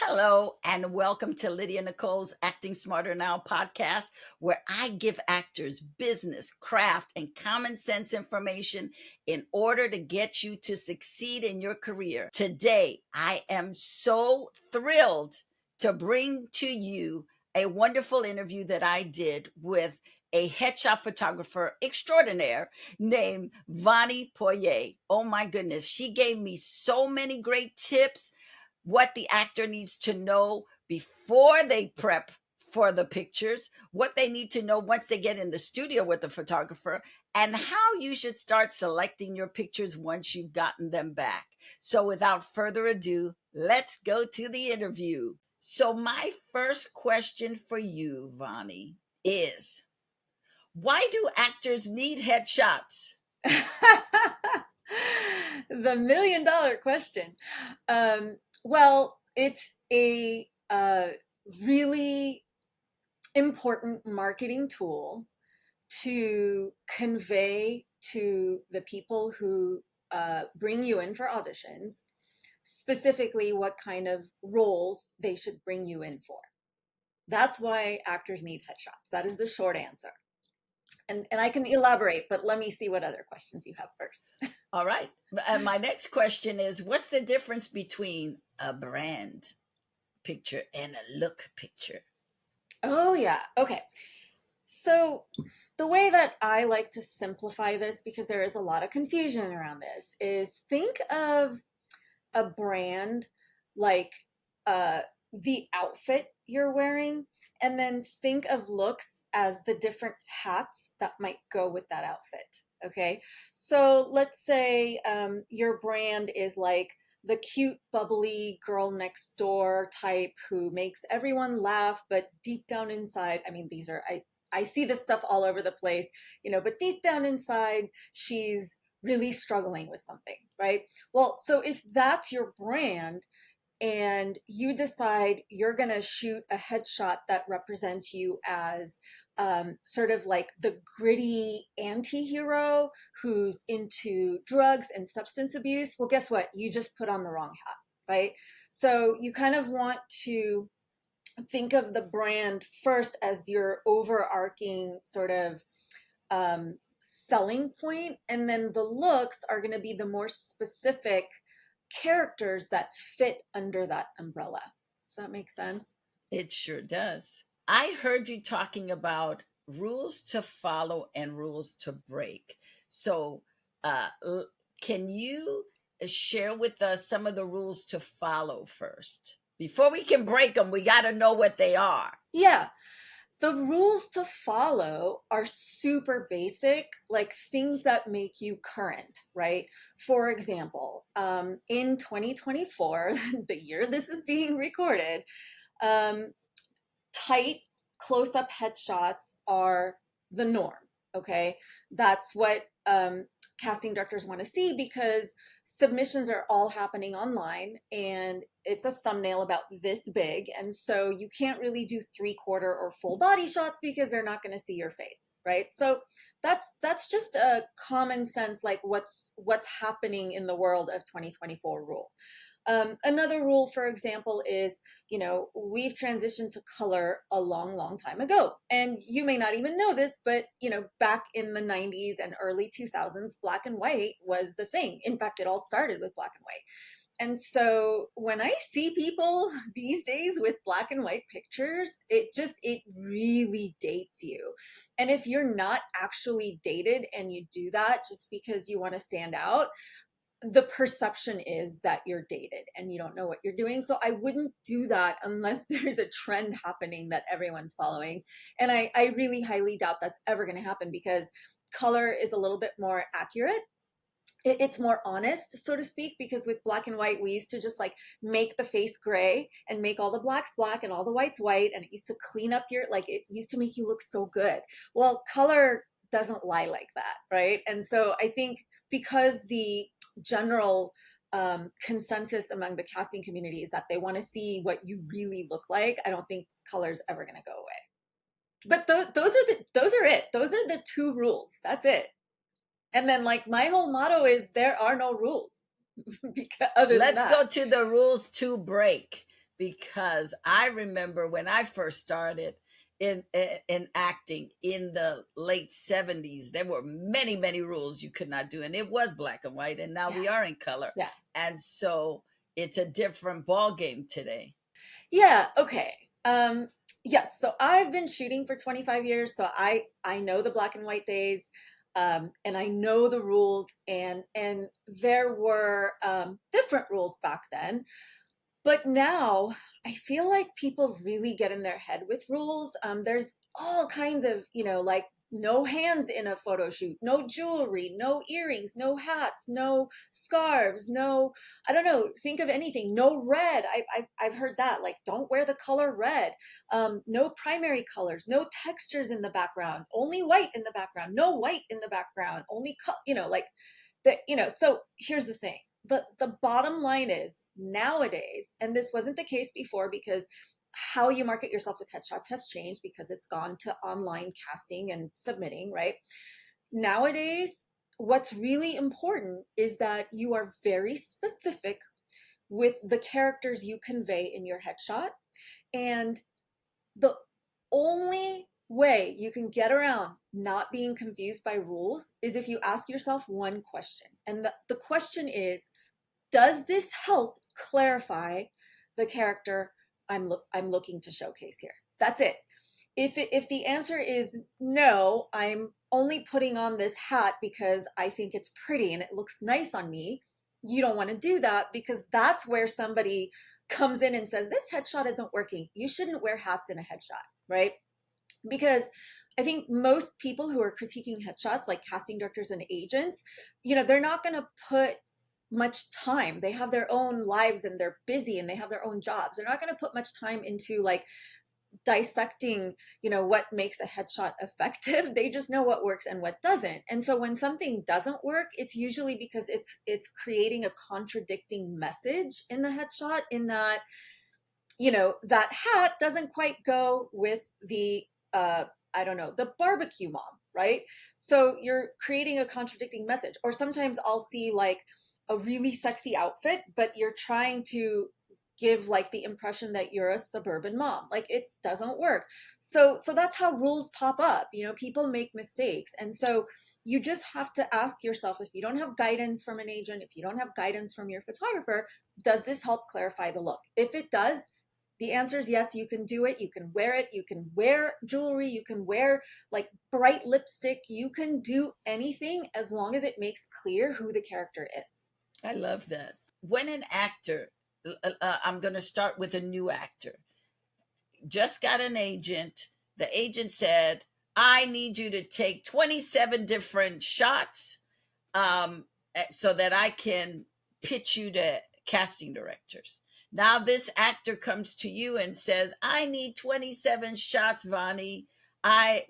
Hello, and welcome to Lydia Nicole's Acting Smarter Now podcast, where I give actors business, craft, and common sense information in order to get you to succeed in your career. Today, I am so thrilled to bring to you a wonderful interview that I did with a headshot photographer extraordinaire named Vanie Poyey. Oh my goodness, she gave me so many great tips what the actor needs to know before they prep for the pictures, what they need to know once they get in the studio with the photographer, and how you should start selecting your pictures once you've gotten them back. So, without further ado, let's go to the interview. So, my first question for you, Vonnie, is why do actors need headshots? The $1,000,000 question. Well, it's a really important marketing tool to convey to the people who bring you in for auditions, specifically what kind of roles they should bring you in for. That's why actors need headshots. That is the short answer. And I can elaborate, but let me see what other questions you have first. All right. My next question is what's the difference between a brand picture and a look picture? Oh, yeah. Okay. So, the way that I like to simplify this, because there is a lot of confusion around this, is think of a brand like the outfit you're wearing, and then think of looks as the different hats that might go with that outfit. Okay. So, let's say your brand is like the cute, bubbly girl next door type who makes everyone laugh, but deep down inside, I mean, I see this stuff all over the place, but deep down inside, she's really struggling with something, right? Well, so if that's your brand and you decide you're going to shoot a headshot that represents you as sort of like the gritty anti-hero who's into drugs and substance abuse, well, guess what? You just put on the wrong hat, right? So you kind of want to think of the brand first as your overarching sort of selling point, and then the looks are going to be the more specific characters that fit under that umbrella. Does that make sense? It sure does. I heard you talking about rules to follow and rules to break. So, uh, l- can you share with us some of the rules to follow first? Before we can break them, we got to know what they are. Yeah. The rules to follow are super basic, like things that make you current, right? For example, in 2024, the year this is being recorded, um, tight close-up headshots are the norm. Okay, that's what casting directors want to see, because submissions are all happening online and it's a thumbnail about this big, and so you can't really do 3/4 or full body shots because they're not going to see your face, right? So that's just a common sense, like what's happening in the world of 2024 rule. Another rule, for example, is, we've transitioned to color a long, long time ago. And you may not even know this, but, back in the 90s and early 2000s, black and white was the thing. In fact, it all started with black and white. And so when I see people these days with black and white pictures, it really dates you. And if you're not actually dated and you do that just because you want to stand out, the perception is that you're dated and you don't know what you're doing. So I wouldn't do that unless there's a trend happening that everyone's following. And I really highly doubt that's ever going to happen, because color is a little bit more accurate. It's more honest, so to speak, because with black and white, we used to just like make the face gray and make all the blacks black and all the whites white. And it used to clean up it used to make you look so good. Well, color doesn't lie like that, right? And so I think because the general consensus among the casting community is that they want to see what you really look like, I don't think color's ever going to go away. But those are it. Those are the two rules. That's it. And then, like, my whole motto is there are no rules because other than Let's that. go to the rules to break. because I remember when I first started in acting in the late 70s, there were many rules you could not do, and it was black and white, and now Yeah. we are in color. Yeah. And so it's a different ball game today. Yeah, okay. Yes, so I've been shooting for 25 years, so I know the black and white days, and I know the rules, and there were different rules back then. But now I feel like people really get in their head with rules. There's all kinds of, like no hands in a photo shoot, no jewelry, no earrings, no hats, no scarves, no, I don't know, think of anything, no red. I've heard that, like, don't wear the color red. No primary colors, no textures in the background, only white in the background, no white in the background, only, like, so here's the thing. The bottom line is nowadays, and this wasn't the case before because how you market yourself with headshots has changed because it's gone to online casting and submitting, right? Nowadays, what's really important is that you are very specific with the characters you convey in your headshot. And the only way you can get around not being confused by rules is if you ask yourself one question. And the question is, does this help clarify the character I'm looking to showcase here? That's it. If the answer is no, I'm only putting on this hat because I think it's pretty and it looks nice on me, you don't want to do that, because that's where somebody comes in and says this headshot isn't working. You shouldn't wear hats in a headshot, right? Because I think most people who are critiquing headshots, like casting directors and agents, they're not going to put much time. They have their own lives and they're busy and they have their own jobs. They're not going to put much time into like dissecting, what makes a headshot effective. They just know what works and what doesn't. And so when something doesn't work, it's usually because it's creating a contradicting message in the headshot, in that, that hat doesn't quite go with the I don't know, the barbecue mom, right? So you're creating a contradicting message. Or sometimes I'll see like a really sexy outfit, but you're trying to give like the impression that you're a suburban mom. Like, it doesn't work. So that's how rules pop up. People make mistakes. And so you just have to ask yourself, if you don't have guidance from an agent, if you don't have guidance from your photographer, does this help clarify the look? If it does, the answer is yes, you can do it. You can wear it. You can wear jewelry. You can wear like bright lipstick. You can do anything as long as it makes clear who the character is. I love that. When an actor, I'm going to start with a new actor, just got an agent, the agent said, I need you to take 27 different shots, so that I can pitch you to casting directors. Now this actor comes to you and says, I need 27 shots, Vonnie. My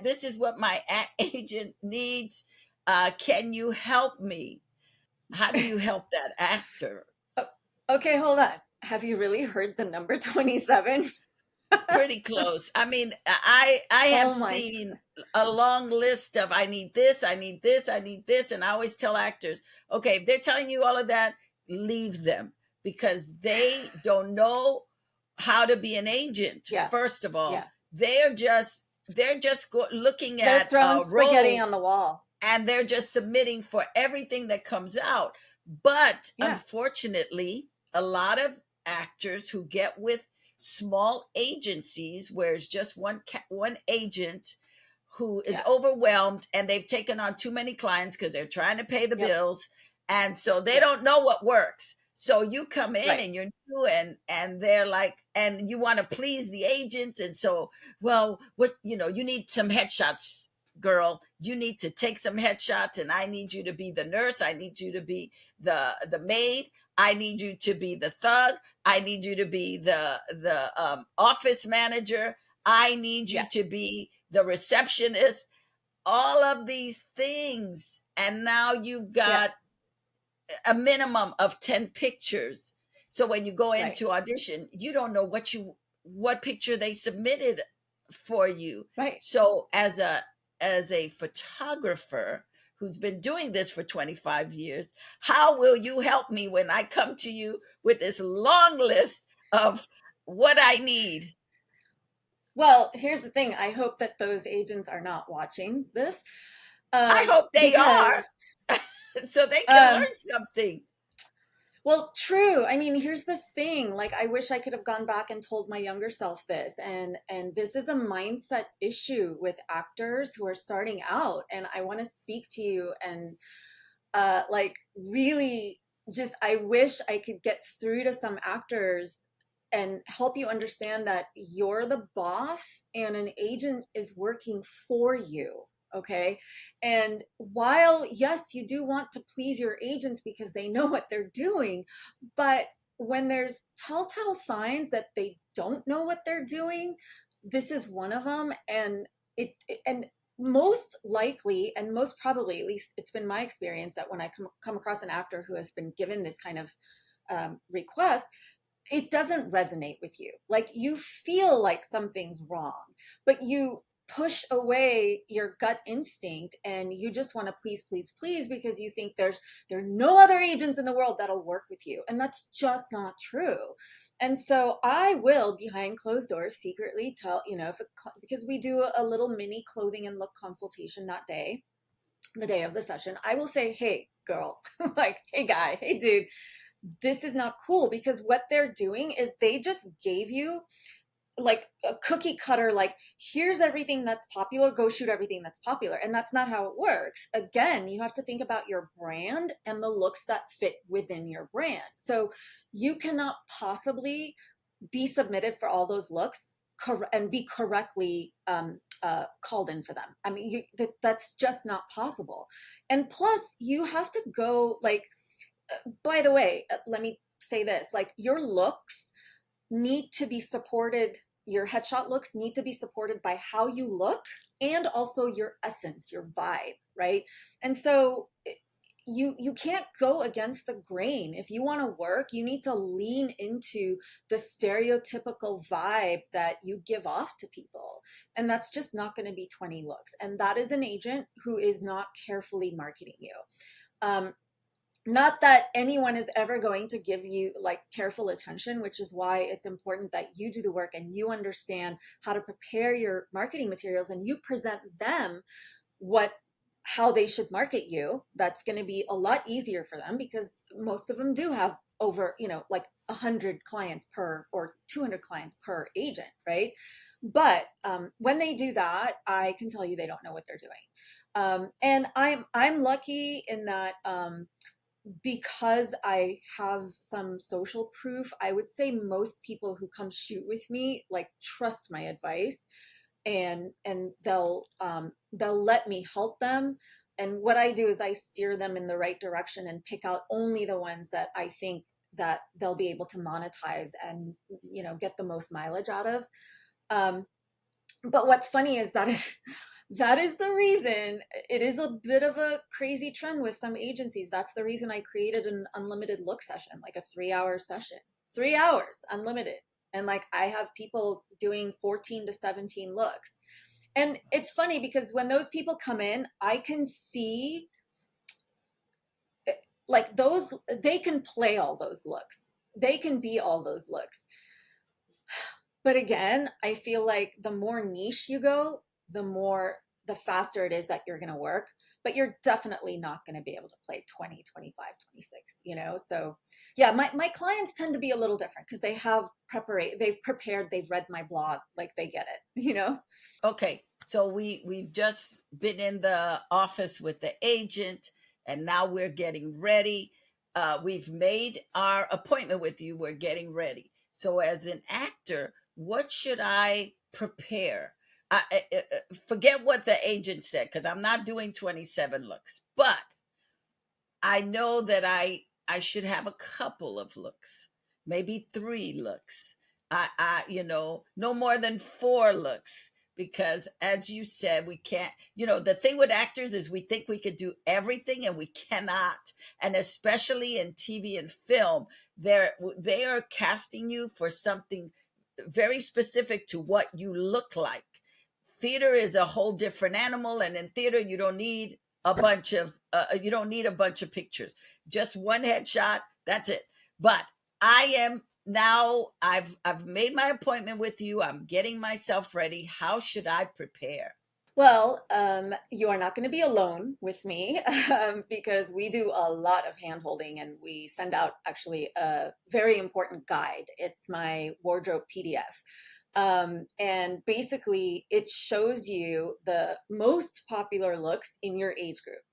this is what my agent needs. Can you help me? How do you help that actor? Okay, hold on. Have you really heard the number 27? Pretty close. I mean, I have Oh my. seen a long list of, I need this, I need this, I need this, and I always tell actors, okay, if they're telling you all of that, leave them, because they don't know how to be an agent. Yeah. First of all, Yeah. they're just looking They're at throwing spaghetti on roles, the wall. and they're just submitting for everything that comes out. But Yeah. unfortunately, a lot of actors who get with small agencies where it's just one agent who is Yeah. overwhelmed, and they've taken on too many clients because they're trying to pay the Yep. bills, and so they Yep. don't know what works. So you come in Right. and you're new, and they're like, and you want to please the agent, and so, well, what, you need some headshots, girl. You need to take some headshots, and I need you to be the nurse, I need you to be the maid, I need you to be the thug, I need you to be the office manager, I need you Yeah. to be the receptionist, all of these things. And now you've Yeah. got a minimum of 10 pictures. So when you go Right. into audition, you don't know what picture they submitted for you. Right. So as a photographer who's been doing this for 25 years, how will you help me when I come to you with this long list of what I need. Well, here's the thing. I hope that those agents are not watching this, I hope they because are so they can um, learn something. well, true. I mean, here's the thing. Like, I wish I could have gone back and told my younger self this. And this is a mindset issue with actors who are starting out. And I want to speak to you and like really just I wish I could get through to some actors and help you understand that you're the boss and an agent is working for you. Okay. And while, yes, you do want to please your agents because they know what they're doing, but when there's telltale signs that they don't know what they're doing, this is one of them. And and most likely and most probably, at least it's been my experience, that when I come across an actor who has been given this kind of request, it doesn't resonate with you. Like, you feel like something's wrong, but you push away your gut instinct and you just want to please, please, please, because you think there are no other agents in the world that'll work with you. And that's just not true. And so I will, behind closed doors, secretly tell, if because we do a little mini clothing and look consultation that day, the day of the session, I will say, hey, girl, like, hey, guy, hey, dude, this is not cool, because what they're doing is they just gave you like a cookie cutter, like, here's everything that's popular, go shoot everything that's popular. And that's not how it works. Again, you have to think about your brand and the looks that fit within your brand. So you cannot possibly be submitted for all those looks and be correctly called in for them. I mean, that's just not possible. And plus, you have to go, like, by the way, let me say this, like, your looks need to be supported, your headshot looks need to be supported by how you look and also your essence, your vibe, right? And so you can't go against the grain. If you want to work, you need to lean into the stereotypical vibe that you give off to people. And that's just not going to be 20 looks. And that is an agent who is not carefully marketing you. Not that anyone is ever going to give you like careful attention, which is why it's important that you do the work and you understand how to prepare your marketing materials and you present them how they should market you. That's going to be a lot easier for them because most of them do have over, like 100 clients per or 200 clients per agent, right? But when they do that, I can tell you they don't know what they're doing. And I'm lucky in that because I have some social proof, I would say most people who come shoot with me like trust my advice, and they'll let me help them. And what I do is I steer them in the right direction and pick out only the ones that I think that they'll be able to monetize and get the most mileage out of. But what's funny is that is the reason it is a bit of a crazy trend with some agencies. That's the reason I created an unlimited look session, like a 3-hour session, 3 hours unlimited. And like, I have people doing 14 to 17 looks. And it's funny because when those people come in, I can see like they can play all those looks. They can be all those looks. But again, I feel like the more niche you go, the faster it is that you're going to work, but you're definitely not going to be able to play 20, 25, 26, So yeah, my clients tend to be a little different because they've prepared, they've read my blog, like they get it. Okay, so we've just been in the office with the agent and now we're getting ready. We've made our appointment with you, we're getting ready. So as an actor, what should I prepare? Forget what the agent said because I'm not doing 27 looks, but I know that I should have a couple of looks, maybe 3 looks. No more than 4 looks because as you said, we can't, the thing with actors is we think we could do everything and we cannot. And especially in TV and film, they are casting you for something very specific to what you look like. Theater is a whole different animal, and in theater you don't need a bunch of pictures, just one headshot, that's it. But I am now I've made my appointment with you. I'm getting myself ready. How should I prepare? Well, you are not going to be alone with me because we do a lot of hand holding and we send out actually a very important guide. It's my wardrobe PDF. And basically, it shows you the most popular looks in your age group.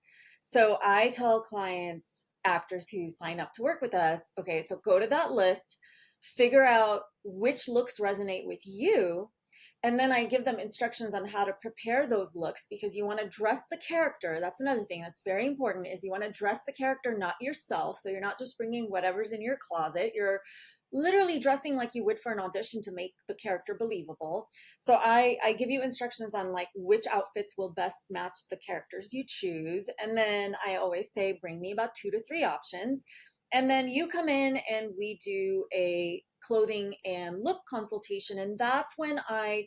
So I tell clients, actors who sign up to work with us, okay, so go to that list, figure out which looks resonate with you, and then I give them instructions on how to prepare those looks because you want to dress the character. That's another thing that's very important is you want to dress the character, not yourself. So you're not just bringing whatever's in your closet. You're literally dressing like you would for an audition to make the character believable. So I give you instructions on like which outfits will best match the characters you choose. And then I always say, bring me about 2 to 3 options. And then you come in and we do a clothing and look consultation. And that's when I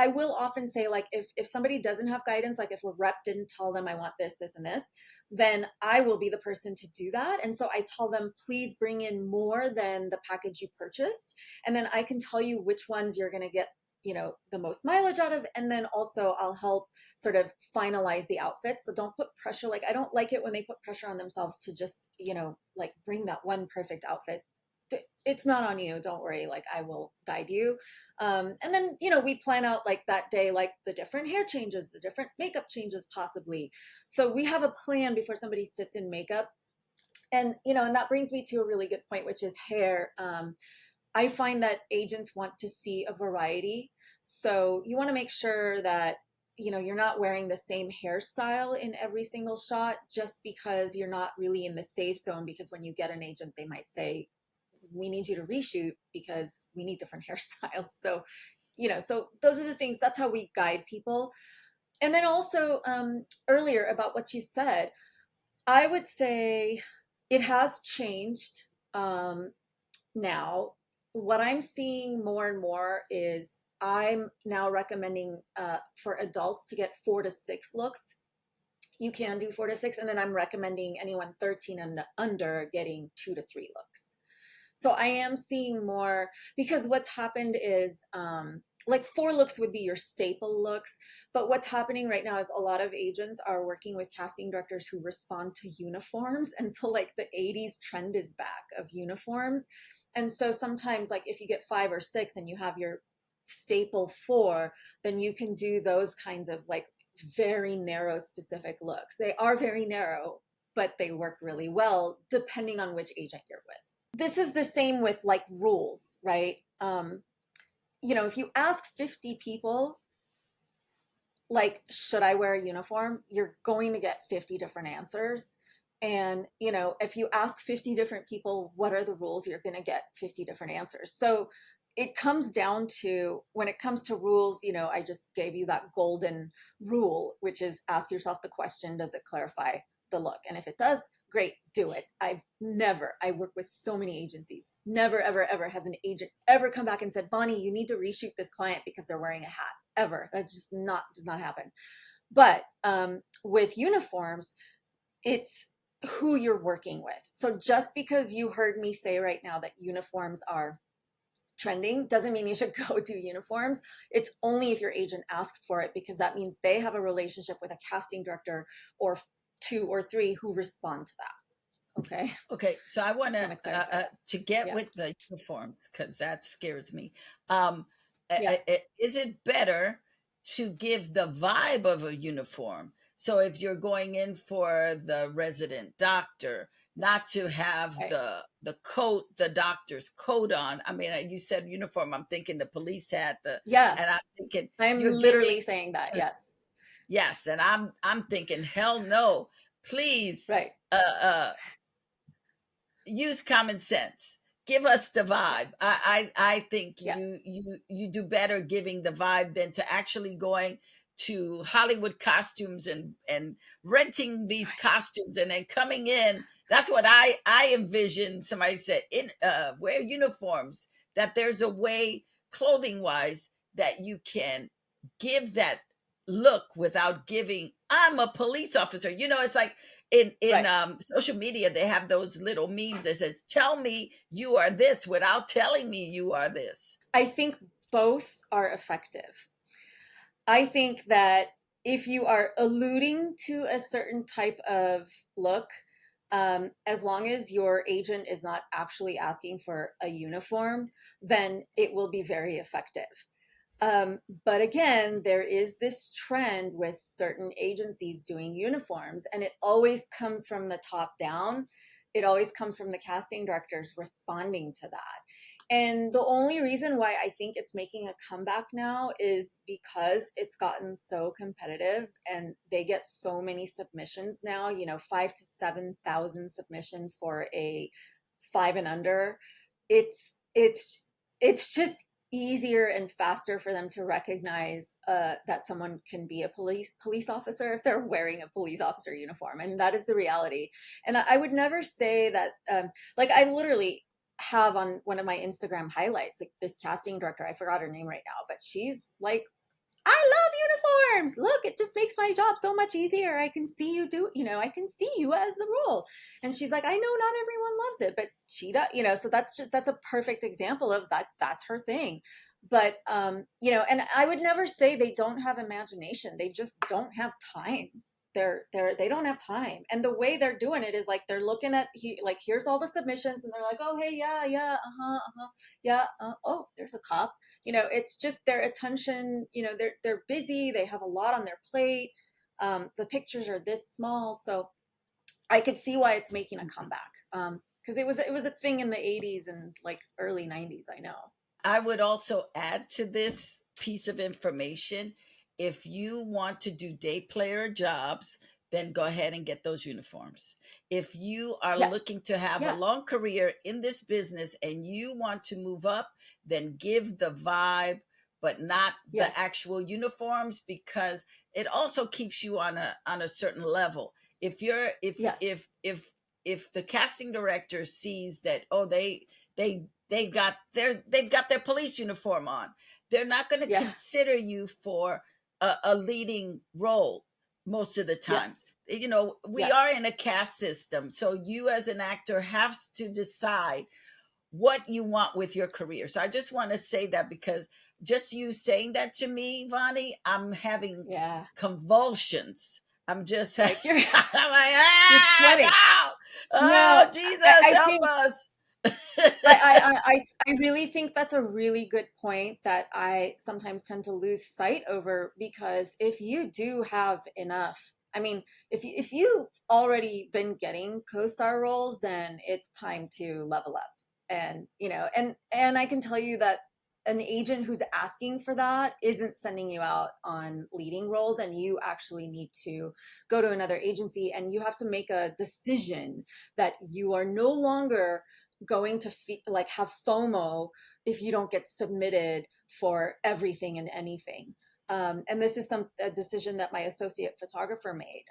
will often say, like, if somebody doesn't have guidance, like if a rep didn't tell them I want this, this, and this, then I will be the person to do that. And so I tell them, please bring in more than the package you purchased. And then I can tell you which ones you're going to get, the most mileage out of. And then also I'll help sort of finalize the outfits. So don't put pressure. Like, I don't like it when they put pressure on themselves to just, like bring that one perfect outfit. It's not on you. Don't worry. Like, I will guide you. And then, we plan out like that day, like the different hair changes, the different makeup changes possibly. So we have a plan before somebody sits in makeup. And, and that brings me to a really good point, which is hair. I find that agents want to see a variety. So you want to make sure that, you're not wearing the same hairstyle in every single shot just because you're not really in the safe zone. Because when you get an agent, they might say, we need you to reshoot because we need different hairstyles. So, so those are the things, that's how we guide people. And then also earlier about what you said, I would say it has changed now. What I'm seeing more and more is I'm now recommending for adults to get 4 to 6 looks. You can do 4 to 6, and then I'm recommending anyone 13 and under getting 2 to 3 looks. So I am seeing more because what's happened is like 4 looks would be your staple looks. But what's happening right now is a lot of agents are working with casting directors who respond to uniforms. And so like the 80s trend is back of uniforms. And so sometimes like if you get 5 or 6 and you have your staple 4, then you can do those kinds of like very narrow specific looks. They are very narrow, but they work really well depending on which agent you're with. This is the same with like rules, right? If you ask 50 people, like, should I wear a uniform? You're going to get 50 different answers. And, if you ask 50 different people, what are the rules? You're going to get 50 different answers. So it comes down to, when it comes to rules, I just gave you that golden rule, which is ask yourself the question, does it clarify the look? And if it does, great, do it. I work with so many agencies. Never, ever, ever has an agent ever come back and said, Vonnie, you need to reshoot this client because they're wearing a hat. Ever. That just does not happen. But with uniforms, it's who you're working with. So just because you heard me say right now that uniforms are trending doesn't mean you should go do uniforms. It's only if your agent asks for it, because that means they have a relationship with a casting director or 2 or 3 who respond to that. Okay, so I want to get with the uniforms because that scares me. Is it better to give the vibe of a uniform? So if you're going in for the resident doctor, not to have the coat, the doctor's coat on. I mean, you said uniform. I'm thinking the police hat. And I'm thinking I'm literally saying that. Yes. Yes, and I'm thinking, hell no, please. Right. Use common sense. Give us the vibe. I think you do better giving the vibe than to actually going to Hollywood costumes and renting these costumes and then coming in. That's what I envision. Somebody said, wear uniforms, that there's a way clothing wise that you can give that look without giving, I'm a police officer. It's like in Right. social media, they have those little memes that says, "Tell me you are this without telling me you are this." I think both are effective. I think that if you are alluding to a certain type of look, as long as your agent is not actually asking for a uniform, then it will be very effective. But again, there is this trend with certain agencies doing uniforms, and it always comes from the top down. It always comes from the casting directors responding to that. And the only reason why I think it's making a comeback now is because it's gotten so competitive and they get so many submissions now, 5 to 7,000 submissions for a 5 and under. It's just easier and faster for them to recognize that someone can be a police officer if they're wearing a police officer uniform, and that is the reality. And I would never say that. Like, I literally have on one of my Instagram highlights, like, this casting director, I forgot her name right now, but she's like, I love uniforms. Look, it just makes my job so much easier. I can see you do, I can see you as the role. And she's like, I know not everyone loves it, but she does, so that's a perfect example of that. That's her thing. But, and I would never say they don't have imagination. They just don't have time. They don't have time. And the way they're doing it is like, they're looking at, like, here's all the submissions, and they're like, oh, hey, yeah, yeah, oh, there's a cop. It's just their attention. They're busy. They have a lot on their plate. The pictures are this small, so I could see why it's making a comeback. Because it was a thing in the 80s and like early 90s. I know. I would also add to this piece of information, if you want to do day player jobs, then go ahead and get those uniforms. If you are Yeah, looking to have a yeah, long career in this business and you want to move up, then give the vibe, but not the yes, actual uniforms, because it also keeps you on a certain level. If you're yes, if the casting director sees that, oh, they've got their police uniform on, they're not going to yeah, consider you for a leading role most of the time. yes, We yes. are in a caste system, so you as an actor have to decide what you want with your career. So I just want to say that, because just you saying that to me, Vonnie, I'm having Yeah. convulsions. I'm just I'm Like, you're like, you're sweating. no, No, oh Jesus, I help think us. I really think that's a really good point that I sometimes tend to lose sight over, because if you do have enough, I mean, if you've already been getting co-star roles, then it's time to level up. And and I can tell you that an agent who's asking for that isn't sending you out on leading roles, and you actually need to go to another agency, and you have to make a decision that you are no longer going to like have FOMO if you don't get submitted for everything and anything. And this is a decision that my associate photographer made.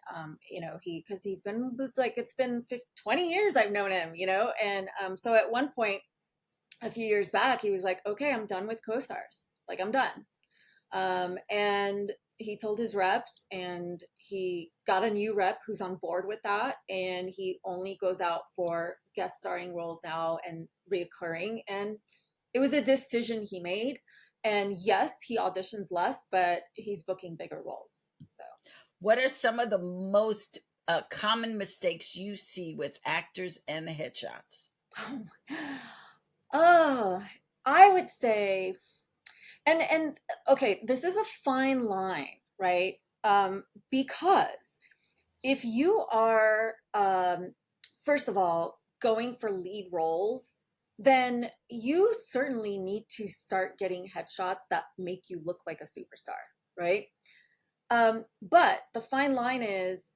Because he's been, like, it's been 20 years I've known him, and so at one point a few years back, he was like, okay, I'm done with co-stars. Like, I'm done. And he told his reps, and he got a new rep who's on board with that, and he only goes out for guest starring roles now and reoccurring. And it was a decision he made. And yes, he auditions less, but he's booking bigger roles. So What are some of the most common mistakes you see with actors and headshots? oh, I would say, and okay, this is a fine line, right? Because if you are, first of all, going for lead roles, then you certainly need to start getting headshots that make you look like a superstar, right? But the fine line is,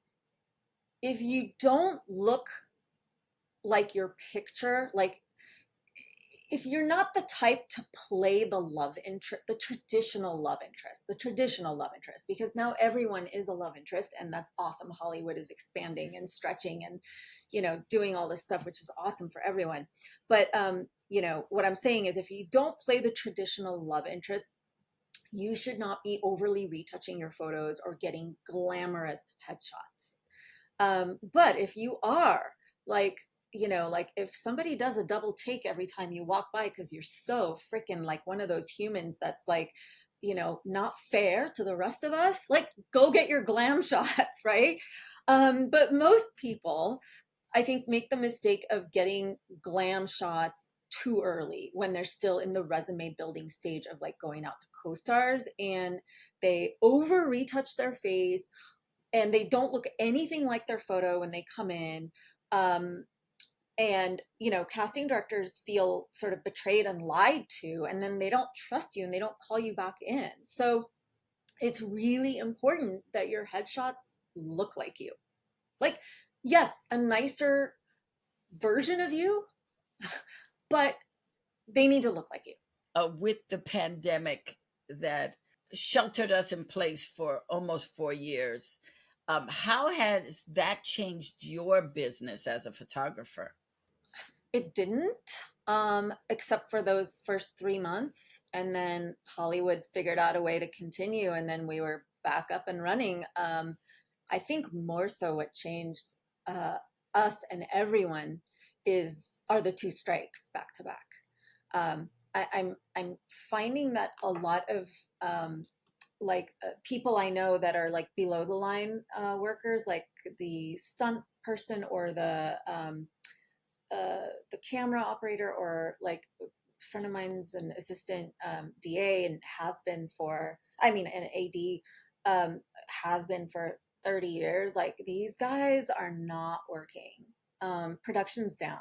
if you don't look like your picture, like, if you're not the type to play the love interest, the traditional love interest, because now everyone is a love interest, and that's awesome. Hollywood is expanding and stretching and, doing all this stuff, which is awesome for everyone. But, what I'm saying is, if you don't play the traditional love interest, you should not be overly retouching your photos or getting glamorous headshots. But if you are like, like if somebody does a double take every time you walk by because you're so freaking like one of those humans that's like, not fair to the rest of us, like go get your glam shots, right? But most people, I think, make the mistake of getting glam shots too early when they're still in the resume building stage of like going out to co-stars, and they over retouch their face and they don't look anything like their photo when they come in. And casting directors feel sort of betrayed and lied to, and then they don't trust you and they don't call you back in. So it's really important that your headshots look like you. Like, yes, a nicer version of you, but they need to look like you. With the pandemic that sheltered us in place for almost 4 years, how has that changed your business as a photographer? It didn't, except for those first 3 months. And then Hollywood figured out a way to continue. And then we were back up and running. I think more so what changed us and everyone are the two strikes back to back. I'm finding that a lot of people I know that are like below the line workers, like the stunt person or the camera operator, or like a friend of mine's an assistant DA and has been for, I mean, an AD, has been for 30 years. Like these guys are not working. Production's down.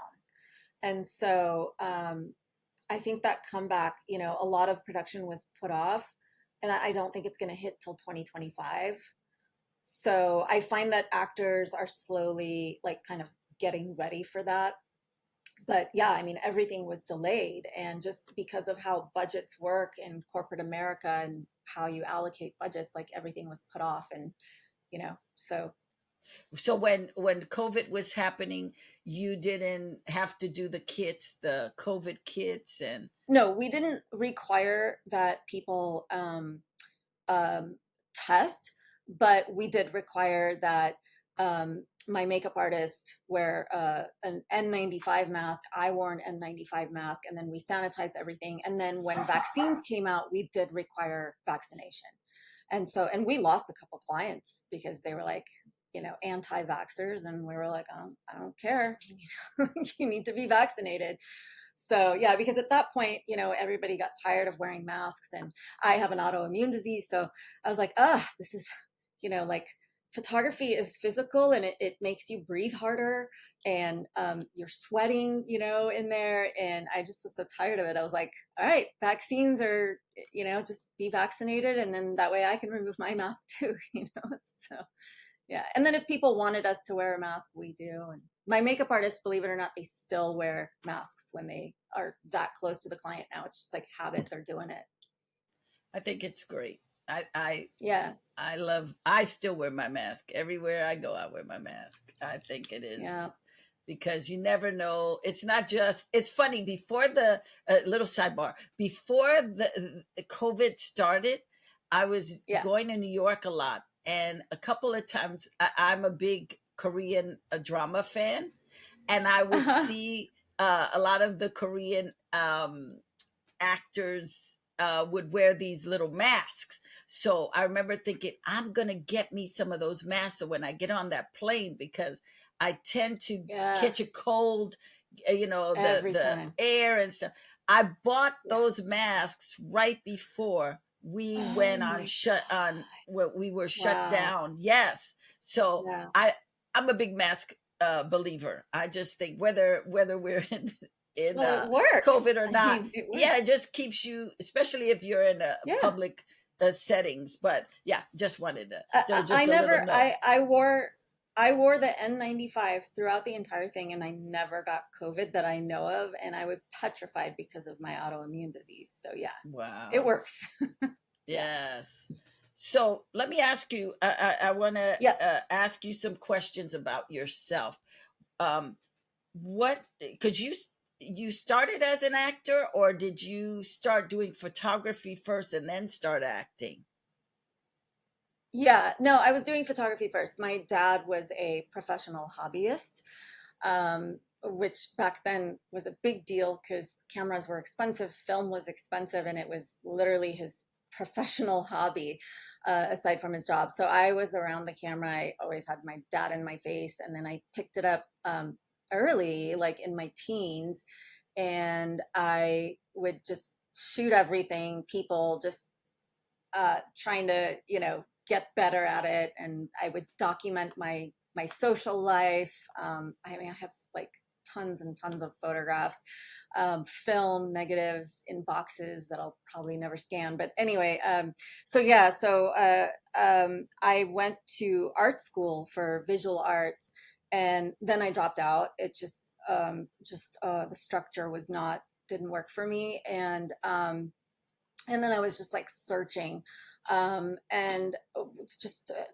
And so I think that comeback, a lot of production was put off, and I don't think it's going to hit till 2025. So I find that actors are slowly like kind of getting ready for that. But yeah, I mean, everything was delayed. And just because of how budgets work in corporate America and how you allocate budgets, like everything was put off. And, so. So when COVID was happening, you didn't have to do the kits, the COVID kits, and No, we didn't require that people test, but we did require that my makeup artist wear an N95 mask. I wore an N95 mask, and then we sanitized everything. And then when vaccines came out, we did require vaccination. And so, and we lost a couple clients because they were like, anti-vaxxers, and we were like, I don't care. You need to be vaccinated. So yeah, because at that point, everybody got tired of wearing masks, and I have an autoimmune disease. So I was like, this is, like photography is physical, and it makes you breathe harder, and you're sweating, in there. And I just was so tired of it. I was like, all right, vaccines are, just be vaccinated. And then that way I can remove my mask too, so. Yeah. And then if people wanted us to wear a mask, we do. And my makeup artists, believe it or not, they still wear masks when they are that close to the client now. It's just like habit. They're doing it. I think it's great. I Yeah. I still wear my mask everywhere I go. I wear my mask. I think it is. Yeah. Because you never know. It's not just, it's funny, before the little sidebar, before the COVID started, I was Yeah. going to New York a lot. And a couple of times, I'm a big Korean drama fan. And I would see a lot of the Korean actors would wear these little masks. So I remember thinking, I'm going to get me some of those masks so when I get on that plane, because I tend to Yeah. catch a cold, Every the time. air and stuff. I bought Yeah. those masks right before we Oh went my on where we were shut Wow. down. Yes. So Yeah. I'm a big mask believer. I just think whether we're in Well, it works. COVID or I not, mean, it works. yeah, it just keeps you, especially if you're in a Yeah. public settings. But yeah, just wanted to just I a never, little note. I wore the N95 throughout the entire thing, and I never got COVID that I know of. And I was petrified because of my autoimmune disease. So yeah, Wow. it works. Yes. So let me ask you, I want to Yeah. ask you some questions about yourself. What, could you started as an actor, or did you start doing photography first and then start acting? Yeah, no, I was doing photography first. My dad was a professional hobbyist, which back then was a big deal because cameras were expensive, film was expensive, and it was literally his professional hobby, aside from his job. So I was around the camera. I always had my dad in my face, and then I picked it up early, like in my teens, and I would just shoot everything, people, just trying to, get better at it. And I would document my social life. I mean, I have like tons and tons of photographs, film negatives in boxes that I'll probably never scan. But anyway, so yeah, so I went to art school for visual arts, and then I dropped out. It just the structure was not didn't work for me, and then I was just like searching. And it's just a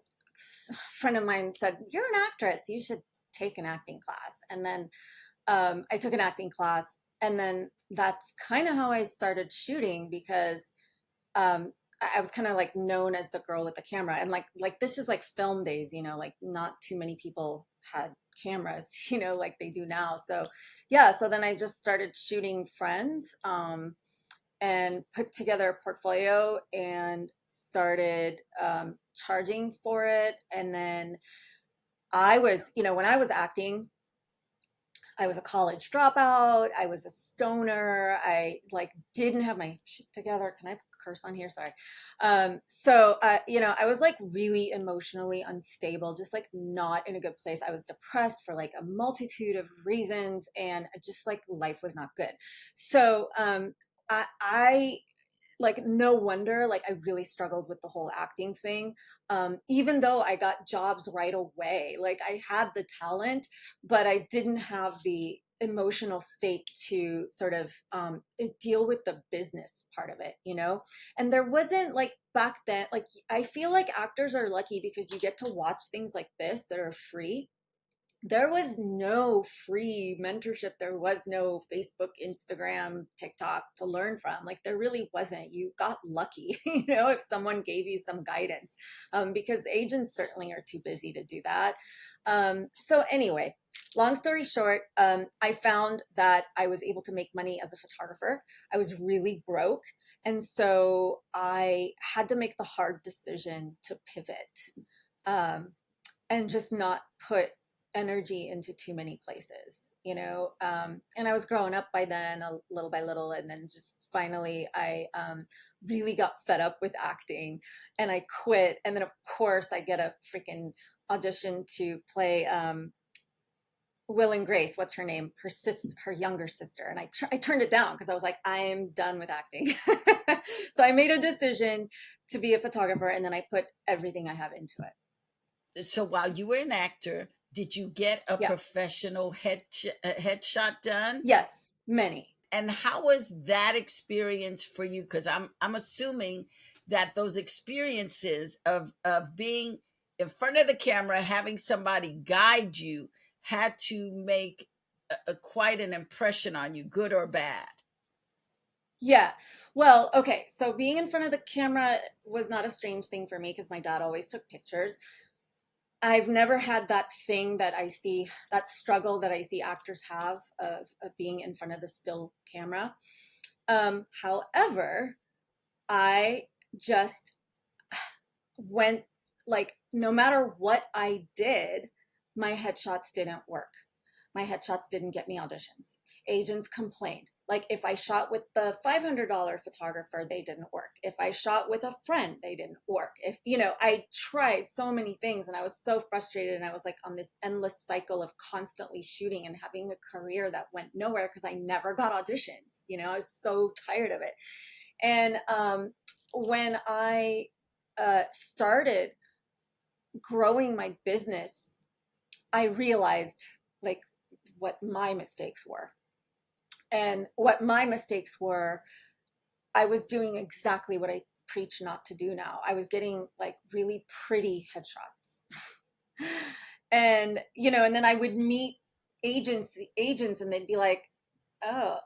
friend of mine said, "You're an actress. You should take an acting class." And then I took an acting class. And then that's kind of how I started shooting, because I was kind of like known as the girl with the camera. And like this is like film days, like not too many people had cameras, like they do now. So yeah, so then I just started shooting friends. And put together a portfolio and started charging for it. And then I was, when I was acting, I was a college dropout. I was a stoner. I like didn't have my shit together. Can I curse on here? Sorry. I was like really emotionally unstable, just like not in a good place. I was depressed for like a multitude of reasons, and just like life was not good. So I like, no wonder, like I really struggled with the whole acting thing. Even though I got jobs right away, like I had the talent, but I didn't have the emotional state to sort of deal with the business part of it. And there wasn't, like, back then, like, I feel like actors are lucky because you get to watch things like this that are free. There was no free mentorship. There was no Facebook, Instagram, TikTok to learn from. Like, there really wasn't. You got lucky, if someone gave you some guidance, because agents certainly are too busy to do that. So anyway, long story short, I found that I was able to make money as a photographer. I was really broke. And so I had to make the hard decision to pivot, um, and just not put energy into too many places. And I was growing up by then, a little by little, and then just finally I really got fed up with acting, and I quit. And then of course I get a freaking audition to play Will and Grace, what's her name, her younger sister, and I turned it down because I was like, I'm done with acting. So I made a decision to be a photographer, and then I put everything I have into it. So while you were an actor, did you get a Yeah. professional headshot done? Yes, many. And how was that experience for you? Because I'm assuming that those experiences of being in front of the camera, having somebody guide you, had to make quite an impression on you, good or bad. Yeah. Well, okay. So being in front of the camera was not a strange thing for me because my dad always took pictures. I've never had that thing that I see, that struggle that I see actors have of being in front of the still camera. However, I just went, like, no matter what I did, my headshots didn't work. My headshots didn't get me auditions. Agents complained. Like, if I shot with the $500 photographer, they didn't work. If I shot with a friend, they didn't work. I tried so many things, and I was so frustrated, and I was like on this endless cycle of constantly shooting and having a career that went nowhere because I never got auditions. I was so tired of it. And when I started growing my business, I realized, like, what my mistakes were. And what my mistakes were, I was doing exactly what I preach not to do now. I was getting like really pretty headshots. And then I would meet agents and they'd be like, "Oh,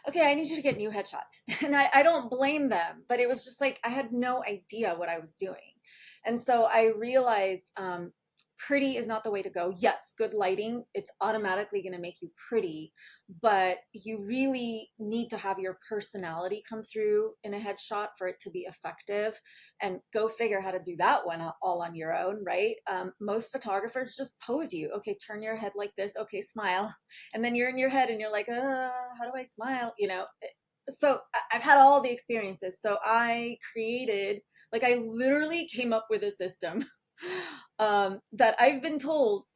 okay, I need you to get new headshots." And I don't blame them, but it was just like I had no idea what I was doing. And so I realized pretty is not the way to go. Yes, good lighting, it's automatically going to make you pretty, but you really need to have your personality come through in a headshot for it to be effective. And go figure how to do that one all on your own, right? Most photographers just pose you. Okay, turn your head like this. Okay, smile. And then you're in your head and you're like, how do I smile? You know, so I've had all the experiences. So I created, like, I literally came up with a system that I've been told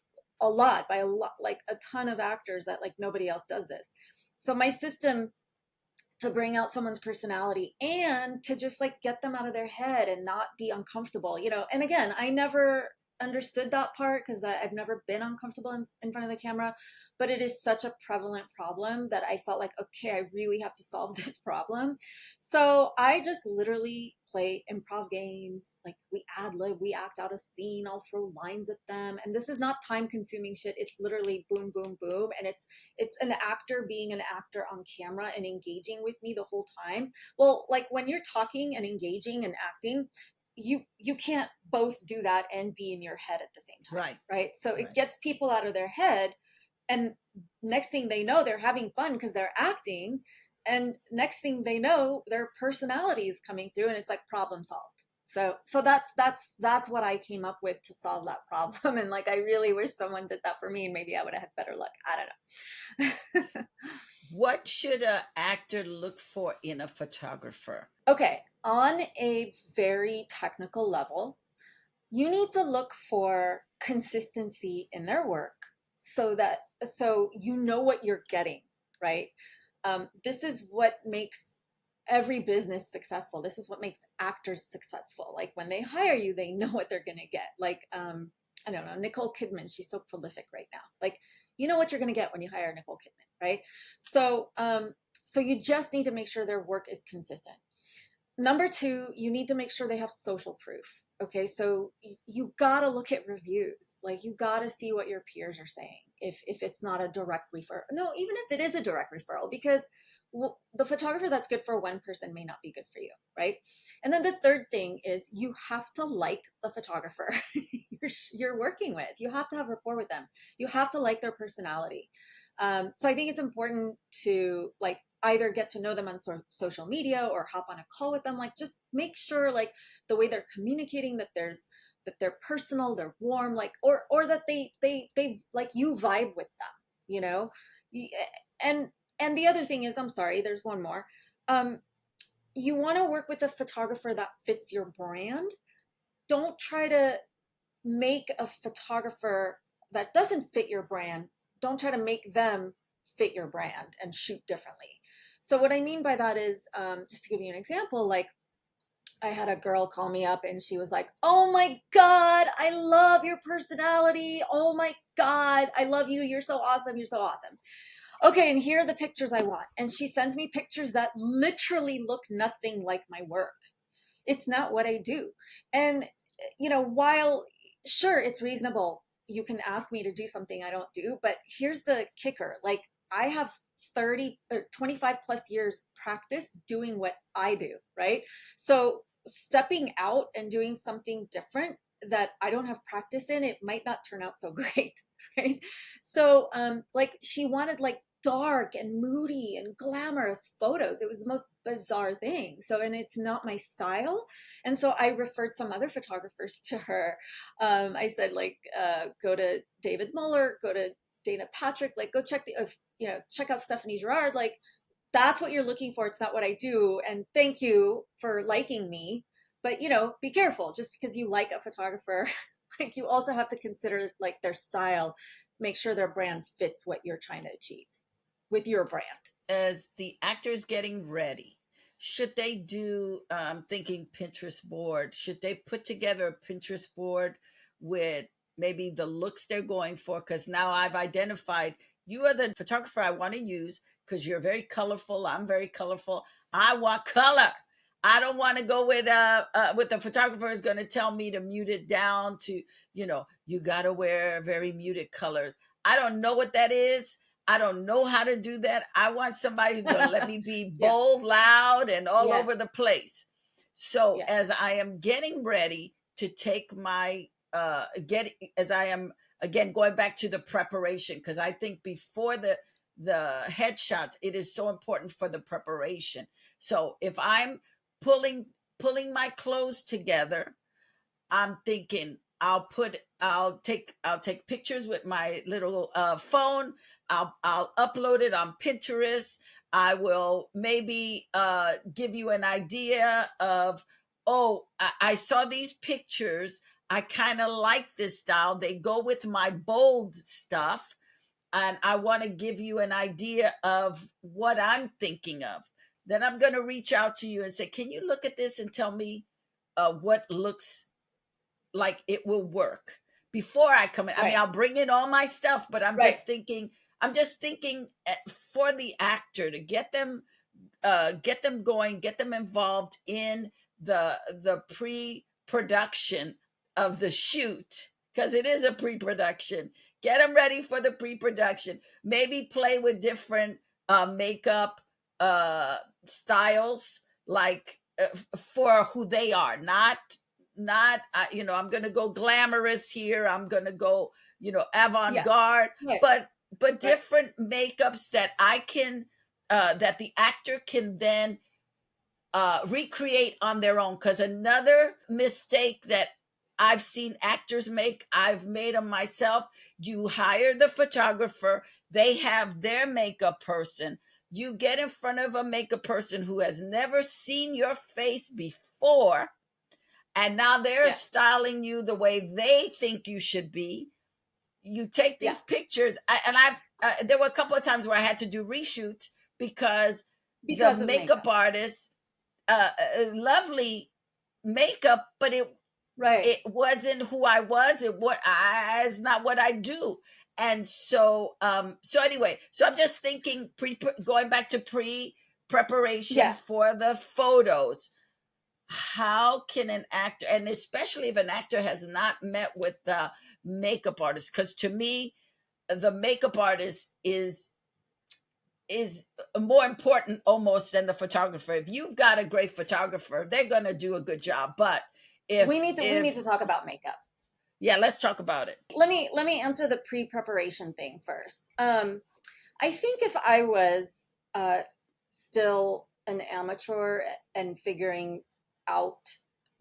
a lot by a lot, like a ton of actors, that like nobody else does this. So my system to bring out someone's personality and to just like get them out of their head and not be uncomfortable, you know. And again, I never understood that part because I've never been uncomfortable in front of the camera, but it is such a prevalent problem that I felt like, okay, I really have to solve this problem. So I just literally play improv games, like we ad lib, we act out a scene, I'll throw lines at them, and this is not time consuming shit. It's literally boom boom boom, and it's an actor being an actor on camera and engaging with me the whole time. Well, like when you're talking and engaging and acting, you can't both do that and be in your head at the same time, right? So it gets people out of their head, and next thing they know, they're having fun because they're acting, and next thing they know, their personality is coming through, and it's like problem solved. So that's what I came up with to solve that problem. And like I really wish someone did that for me, and maybe I would have had better luck. I don't know. What should an actor look for in a photographer? Okay, on a very technical level, you need to look for consistency in their work, so you know what you're getting, right? This is what makes every business successful. This is what makes actors successful. Like when they hire you, they know what they're gonna get. Like I don't know, Nicole Kidman, she's so prolific right now. Like you know what you're gonna get when you hire Nicole Kidman, right? So you just need to make sure their work is consistent. Number two, you need to make sure they have social proof. Okay, so you gotta look at reviews. Like you gotta see what your peers are saying. If it's not a direct referral, no, even if it is a direct referral, because the photographer that's good for one person may not be good for you, right? And then the third thing is you have to like the photographer you're working with. You have to have rapport with them. You have to like their personality. So I think it's important to like either get to know them on social media or hop on a call with them. Like just make sure like the way they're communicating, that they're personal, they're warm, like or that they like you vibe with them, you know. And and the other thing is, I'm sorry, there's one more. You want to work with a photographer that fits your brand. Don't try to make a photographer that doesn't fit your brand, don't try to make them fit your brand and shoot differently. So what I mean by that is, just to give you an example, like I had a girl call me up and she was like, oh my God, I love your personality. Oh my God, I love you. You're so awesome. You're so awesome. Okay, and here are the pictures I want. And she sends me pictures that literally look nothing like my work. It's not what I do. And, you know, while sure, it's reasonable, you can ask me to do something I don't do, but here's the kicker. Like I have 30 or 25 plus years practice doing what I do, right? So stepping out and doing something different that I don't have practice in, it might not turn out so great, right? So like she wanted like dark and moody and glamorous photos. It was the most bizarre thing. So, and it's not my style. And so I referred some other photographers to her. I said like, go to David Muller, go to Dana Patrick, like go check check out Stephanie Gerard. Like that's what you're looking for. It's not what I do. And thank you for liking me. But, you know, be careful. Just because you like a photographer, like you also have to consider like their style, make sure their brand fits what you're trying to achieve with your brand. As the actors getting ready, should they do, thinking Pinterest board, should they put together a Pinterest board with maybe the looks they're going for? Because now I've identified you are the photographer I want to use because you're very colorful. I'm very colorful. I want color. I don't want to go with the photographer is going to tell me to mute it down to, you got to wear very muted colors. I don't know what that is. I don't know how to do that. I want somebody who's going to let me be bold, loud, and all over the place. So as I am getting ready to take my get as I am again going back to the preparation, because I think before the headshots, it is so important for the preparation. So if I'm pulling my clothes together, I'm thinking I'll take pictures with my little phone. I'll upload it on Pinterest. I will maybe give you an idea of, oh, I saw these pictures. I kind of like this style. They go with my bold stuff, and I want to give you an idea of what I'm thinking of. Then I'm going to reach out to you and say, can you look at this and tell me what looks like it will work before I come in. I mean, Right. I'll bring in all my stuff, but Right. I'm just thinking for the actor to get them going, get them involved in the pre-production of the shoot, because it is a pre-production. Get them ready for the pre-production. Maybe play with different makeup styles, like for who they are, not I'm gonna go glamorous here, I'm gonna go Yeah. avant-garde, Right. but Right. different makeups that I can that the actor can then recreate on their own. Because another mistake that I've seen actors make, I've made them myself. You hire the photographer, they have their makeup person. You get in front of a makeup person who has never seen your face before, and now they're Yeah. styling you the way they think you should be. You take Yeah. these pictures, and I've there were a couple of times where I had to do reshoots because the Because of the makeup makeup. artist, lovely makeup, but Right. it wasn't who I was. It's not what I do. And so anyway, so I'm just thinking going back to pre preparation Yeah. for the photos. How can an actor, and especially if an actor has not met with the makeup artist, because to me the makeup artist is more important almost than the photographer. If you've got a great photographer, they're going to do a good job. But We need if to talk about makeup. yeah, let's talk about it. Let me answer the pre-preparation thing first. I think if I was still an amateur and figuring out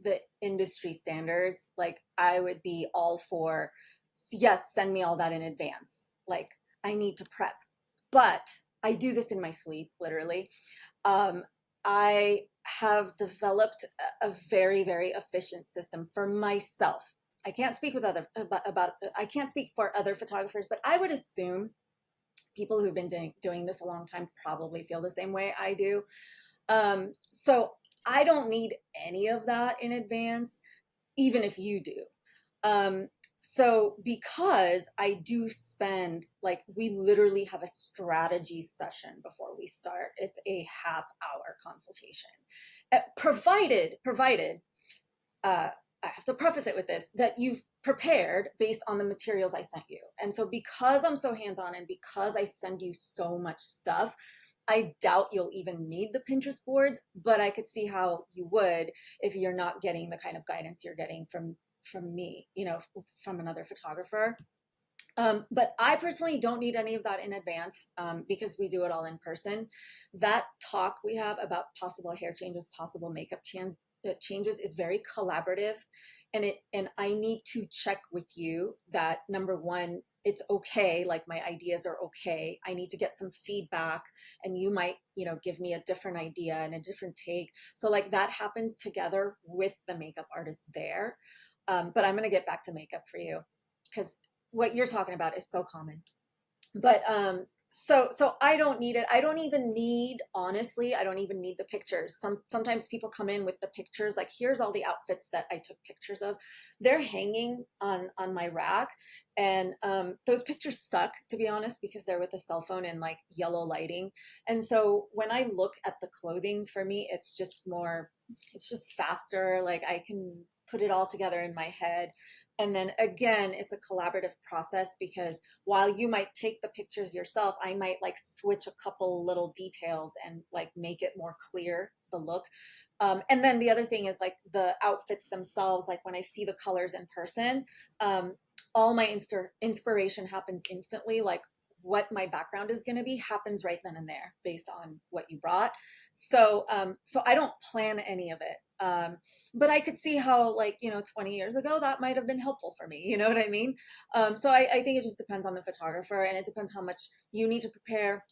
the industry standards, like I would be all for, yes, send me all that in advance. Like I need to prep, but I do this in my sleep, literally. Um, I have developed a very, very efficient system for myself. I can't speak with other about I can't speak for other photographers, but I would assume people who've been doing this a long time probably feel the same way I do. So I don't need any of that in advance, even if you do. Um, so because I do spend, like, we literally have a strategy session before we start. It's a half-hour consultation. Provided, I have to preface it with this, that you've prepared based on the materials I sent you. And so because I'm so hands-on and because I send you so much stuff, I doubt you'll even need the Pinterest boards, but I could see how you would if you're not getting the kind of guidance you're getting from me, from another photographer. But I personally don't need any of that in advance because we do it all in person. That talk we have about possible hair changes, possible makeup changes is very collaborative, and I need to check with you that, number one, it's okay, like my ideas are okay. I need to get some feedback, and you might give me a different idea and a different take, so like that happens together with the makeup artist there. But I'm going to get back to makeup for you because what you're talking about is so common. But so I don't need it. I don't even need, honestly, I don't even need the pictures. Sometimes people come in with the pictures, like, here's all the outfits that I took pictures of. They're hanging on my rack, and those pictures suck, to be honest, because they're with a cell phone and like yellow lighting. And so when I look at the clothing, for me it's just faster, like I can put it all together in my head. And then again, it's a collaborative process because while you might take the pictures yourself, I might like switch a couple little details and like make it more clear, the look. And then the other thing is like the outfits themselves. Like when I see the colors in person, all my inspiration happens instantly. Like what my background is going to be happens right then and there based on what you brought. So, so I don't plan any of it. But I could see how, like, 20 years ago, that might have been helpful for me. You know what I mean? So I think it just depends on the photographer, and it depends how much you need to prepare.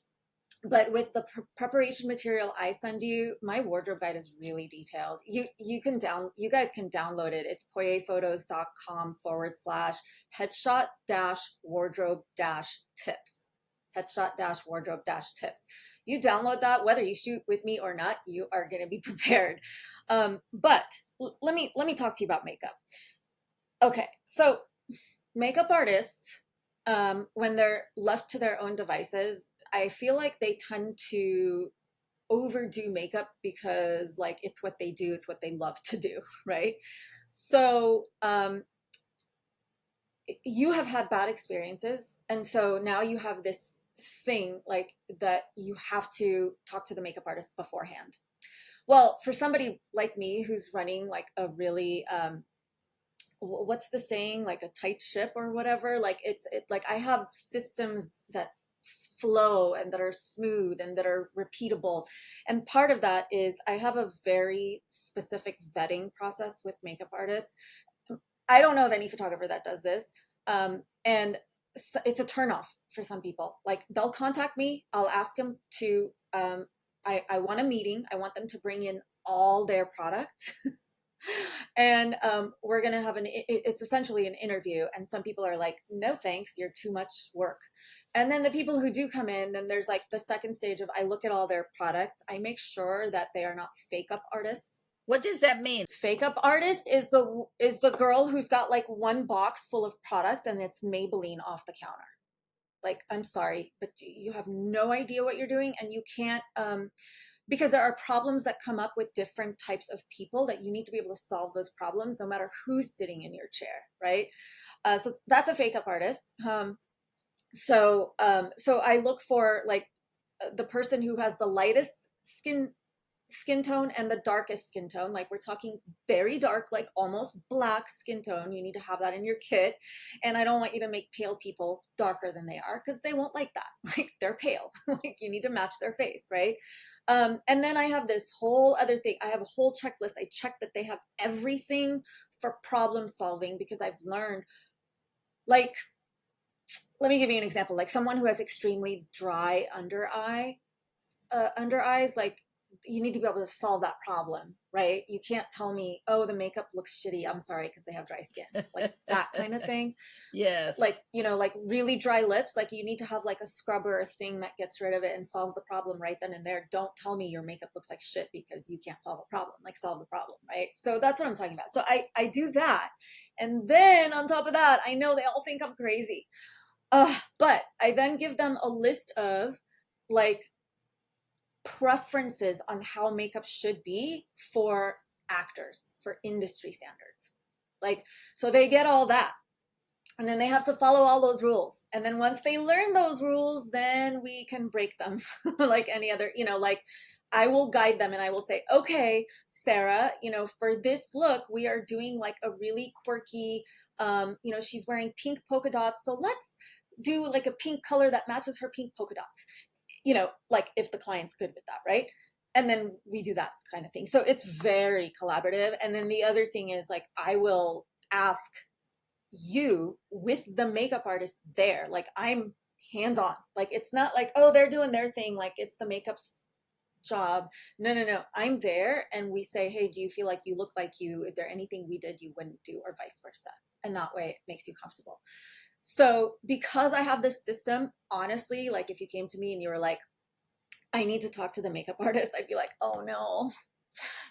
But with the preparation material I send you, my wardrobe guide is really detailed. You guys can download it. It's poyeyphotos.com/headshot dash wardrobe dash tips. Headshot dash wardrobe dash tips. You download that, whether you shoot with me or not, you are going to be prepared. But let me talk to you about makeup. Okay, so makeup artists, when they're left to their own devices, I feel like they tend to overdo makeup because, like, it's what they do, it's what they love to do, right? So you have had bad experiences, and so now you have this thing like that you have to talk to the makeup artist beforehand. Well, for somebody like me who's running like a really what's the saying, like a tight ship or whatever, like like I have systems that flow and that are smooth and that are repeatable, and part of that is I have a very specific vetting process with makeup artists. I don't know of any photographer that does this, and it's a turnoff for some people. Like they'll contact me, I'll ask them to I want a meeting, I want them to bring in all their products and we're gonna have it's essentially an interview, and some people are like, no thanks, you're too much work. And then the people who do come in, then there's like the second stage of I look at all their products, I make sure that they are not fake up artists. What does that mean? Fake up artist is the girl who's got like one box full of products and it's Maybelline off the counter. Like, I'm sorry, but you have no idea what you're doing, and you can't because there are problems that come up with different types of people that you need to be able to solve those problems no matter who's sitting in your chair, right? So that's a fake up artist. So I look for like the person who has the lightest skin tone and the darkest skin tone. Like we're talking very dark, like almost black skin tone. You need to have that in your kit. And I don't want you to make pale people darker than they are, because they won't like that. Like they're pale. Like you need to match their face, right? And then I have this whole other thing. I have a whole checklist. I check that they have everything for problem solving, because I've learned, like, let me give you an example. Like someone who has extremely dry under eyes, like you need to be able to solve that problem, right? You can't tell me, oh, the makeup looks shitty, I'm sorry, because they have dry skin, like that kind of thing. Yes. Like, like really dry lips, like you need to have like a scrub or a thing that gets rid of it and solves the problem right then and there. Don't tell me your makeup looks like shit because you can't solve a problem. Like solve the problem, right? So that's what I'm talking about. So I do that. And then on top of that, I know they all think I'm crazy. But I then give them a list of like preferences on how makeup should be for actors, for industry standards. Like, so they get all that. And then they have to follow all those rules. And then once they learn those rules, then we can break them like any other, like I will guide them and I will say, okay, Sarah, for this look, we are doing like a really quirky, she's wearing pink polka dots. So let's do like a pink color that matches her pink polka dots. Like if the client's good with that, right? And then we do that kind of thing. So it's very collaborative. And then the other thing is like, I will ask you with the makeup artist there. Like I'm hands-on. Like it's not like, oh, they're doing their thing, like it's the makeup's job. No. I'm there and we say, hey, do you feel like you look like you? Is there anything we did you wouldn't do, or vice versa? And that way it makes you comfortable. So because I have this system, honestly, like if you came to me and you were like, I need to talk to the makeup artist, I'd be like, oh no,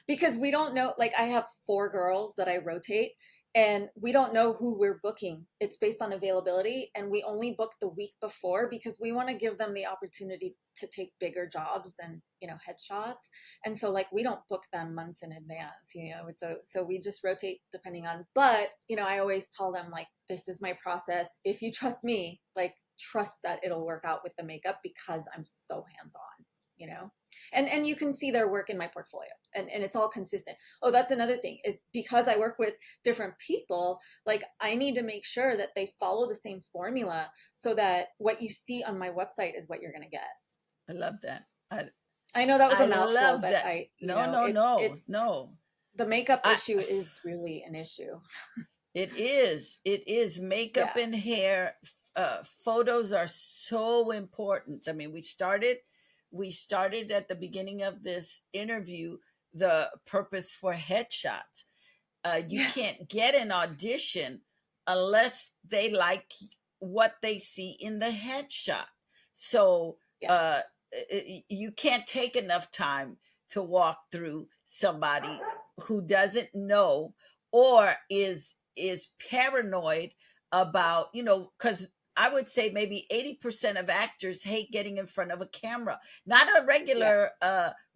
because we don't know. Like I have 4 girls that I rotate and we don't know who we're booking. It's based on availability, and we only book the week before because we want to give them the opportunity to take bigger jobs than, headshots. And so like we don't book them months in advance, so we just rotate depending on, but I always tell them like, this is my process. If you trust me, like trust that it'll work out with the makeup because I'm so hands-on. you know. And you can see their work in my portfolio, and it's all consistent. Oh, that's another thing, is because I work with different people, like I need to make sure that they follow the same formula so that what you see on my website is what you're going to get. I love that. I know that was I a mouthful, love but that. you No, know, no, no, it's no. the makeup I issue is really an issue. It is. It is. Yeah. Makeup and hair. Photos are so important. I mean, we started at the beginning of this interview the purpose for headshots. You Yeah. can't get an audition unless they like what they see in the headshot. So Yeah. uh, you can't take enough time to walk through somebody who doesn't know or is paranoid about, because I would say maybe 80% of actors hate getting in front of a camera, not a Yeah. regular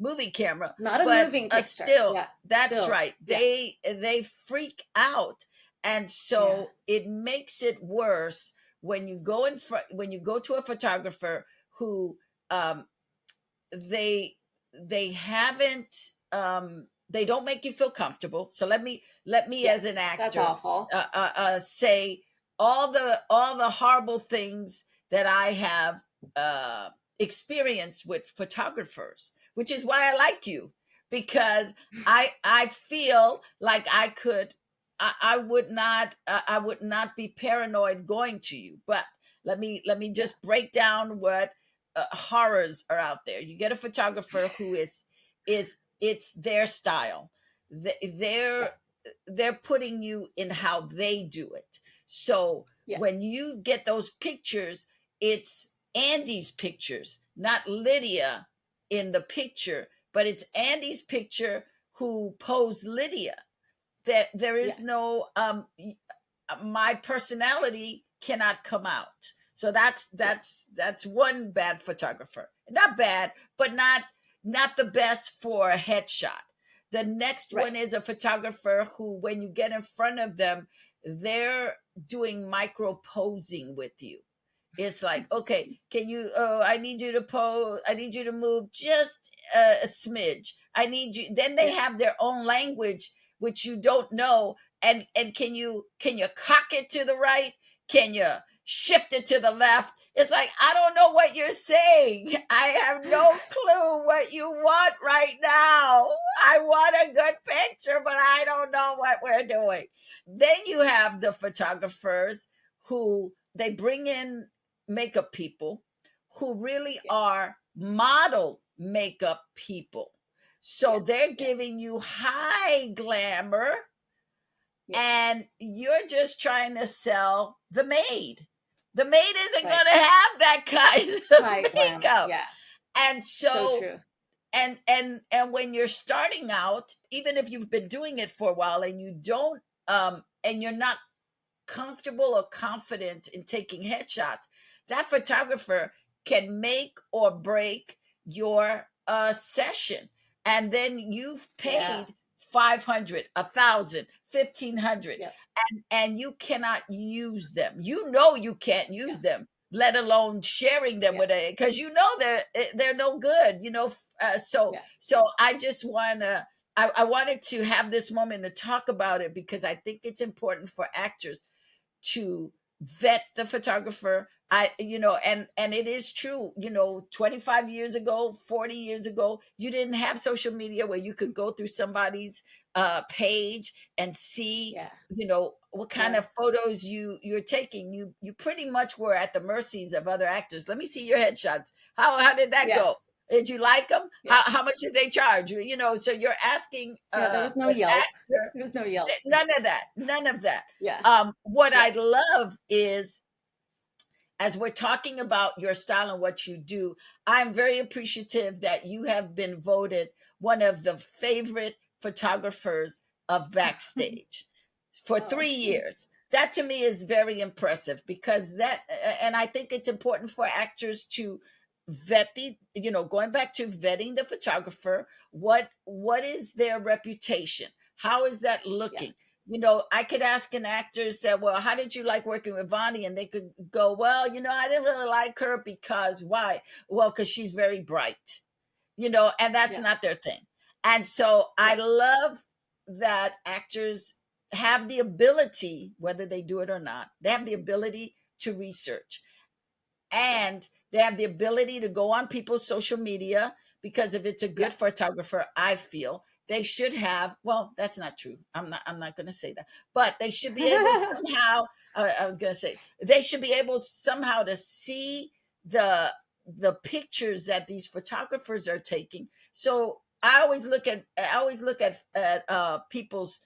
movie camera, Not a but moving picture. still. Yeah. That's Still. right. Yeah. They freak out, and Yeah. so it makes it worse when you go in front when you go to a photographer who um, they they haven't they don't make you feel comfortable. So let me Yeah. as an That's actor awful. say all the horrible things that I have uh, experienced with photographers, which is why I like you, because I feel like I would not be paranoid going to you. But let me Yeah. just break down what horrors are out there. You get a photographer who is it's their style. Yeah. They're putting you in how they do it. So Yeah. when you get those pictures, it's Andy's pictures, not Lydia in the picture, but it's Andy's picture who posed Lydia. There Yeah. is no my personality cannot come out. So that's Yeah. that's one bad photographer. Not bad, but not the best for a headshot. The next Right. one is a photographer who, when you get in front of them, they're doing micro posing with you. It's like, okay, can you? Oh, I need you to pose. I need you to move just a smidge. I need you. Then they Yeah. have their own language, which you don't know. And can you cock it to the right? Can you shift it to the left? It's like, I don't know what you're saying. I have no clue what you want right now. I want a good picture, but I don't know what we're doing. Then you have the photographers who they bring in makeup people who really Yeah. are model makeup people. So Yeah. they're Yeah. giving you high glamour, Yeah. and you're just trying to sell the maid. The maid isn't Right. going to have that kind High of glam. makeup. Yeah. And So so true. and when you're starting out, even if you've been doing it for a while and you don't and you're not comfortable or confident in taking headshots, that photographer can make or break your session. And then you've Yeah. paid 500, 1,000, 1,500, Yeah. and you cannot use them. You know you can't Yeah. use them, let alone sharing them Yeah. with it, because you know they're no good. So Yeah. I just wanna. I wanted to have this moment to talk about it because I think it's important for actors to vet the photographer. And it is true, 25 years ago, 40 years ago, you didn't have social media where you could go through somebody's page and see, Yeah. what kind Yeah. of photos you're taking. You pretty much were at the mercies of other actors. Let me see your headshots. How did that Yeah. go? Did you like them? Yeah. How much did they charge you? So you're asking Yeah. There was no an Yelp. actor. There was no Yelp. None of that. None of that. Yeah. What Yeah. I love is, as we're talking about your style and what you do, I'm very appreciative that you have been voted one of the favorite photographers of Backstage for Oh, 3 years. thanks. That to me is very impressive, because and I think it's important for actors to vet going back to vetting the photographer. What is their reputation? How is that Yeah. looking? I could ask an actor, say, well, how did you like working with Vonnie? And they could go, well, I didn't really like her because why? Well, because she's very bright. and that's Yeah. not their thing. And so I Yeah. love that actors have the ability, whether they do it or not, they have the ability to research, Yeah. and they have the ability to go on people's social media, because if it's a Yeah. good photographer, I feel they should have, well, that's not true, I'm not going to say that, but they should be able somehow, I was going to say they should be able somehow to see the pictures that these photographers are taking. So I always look at people's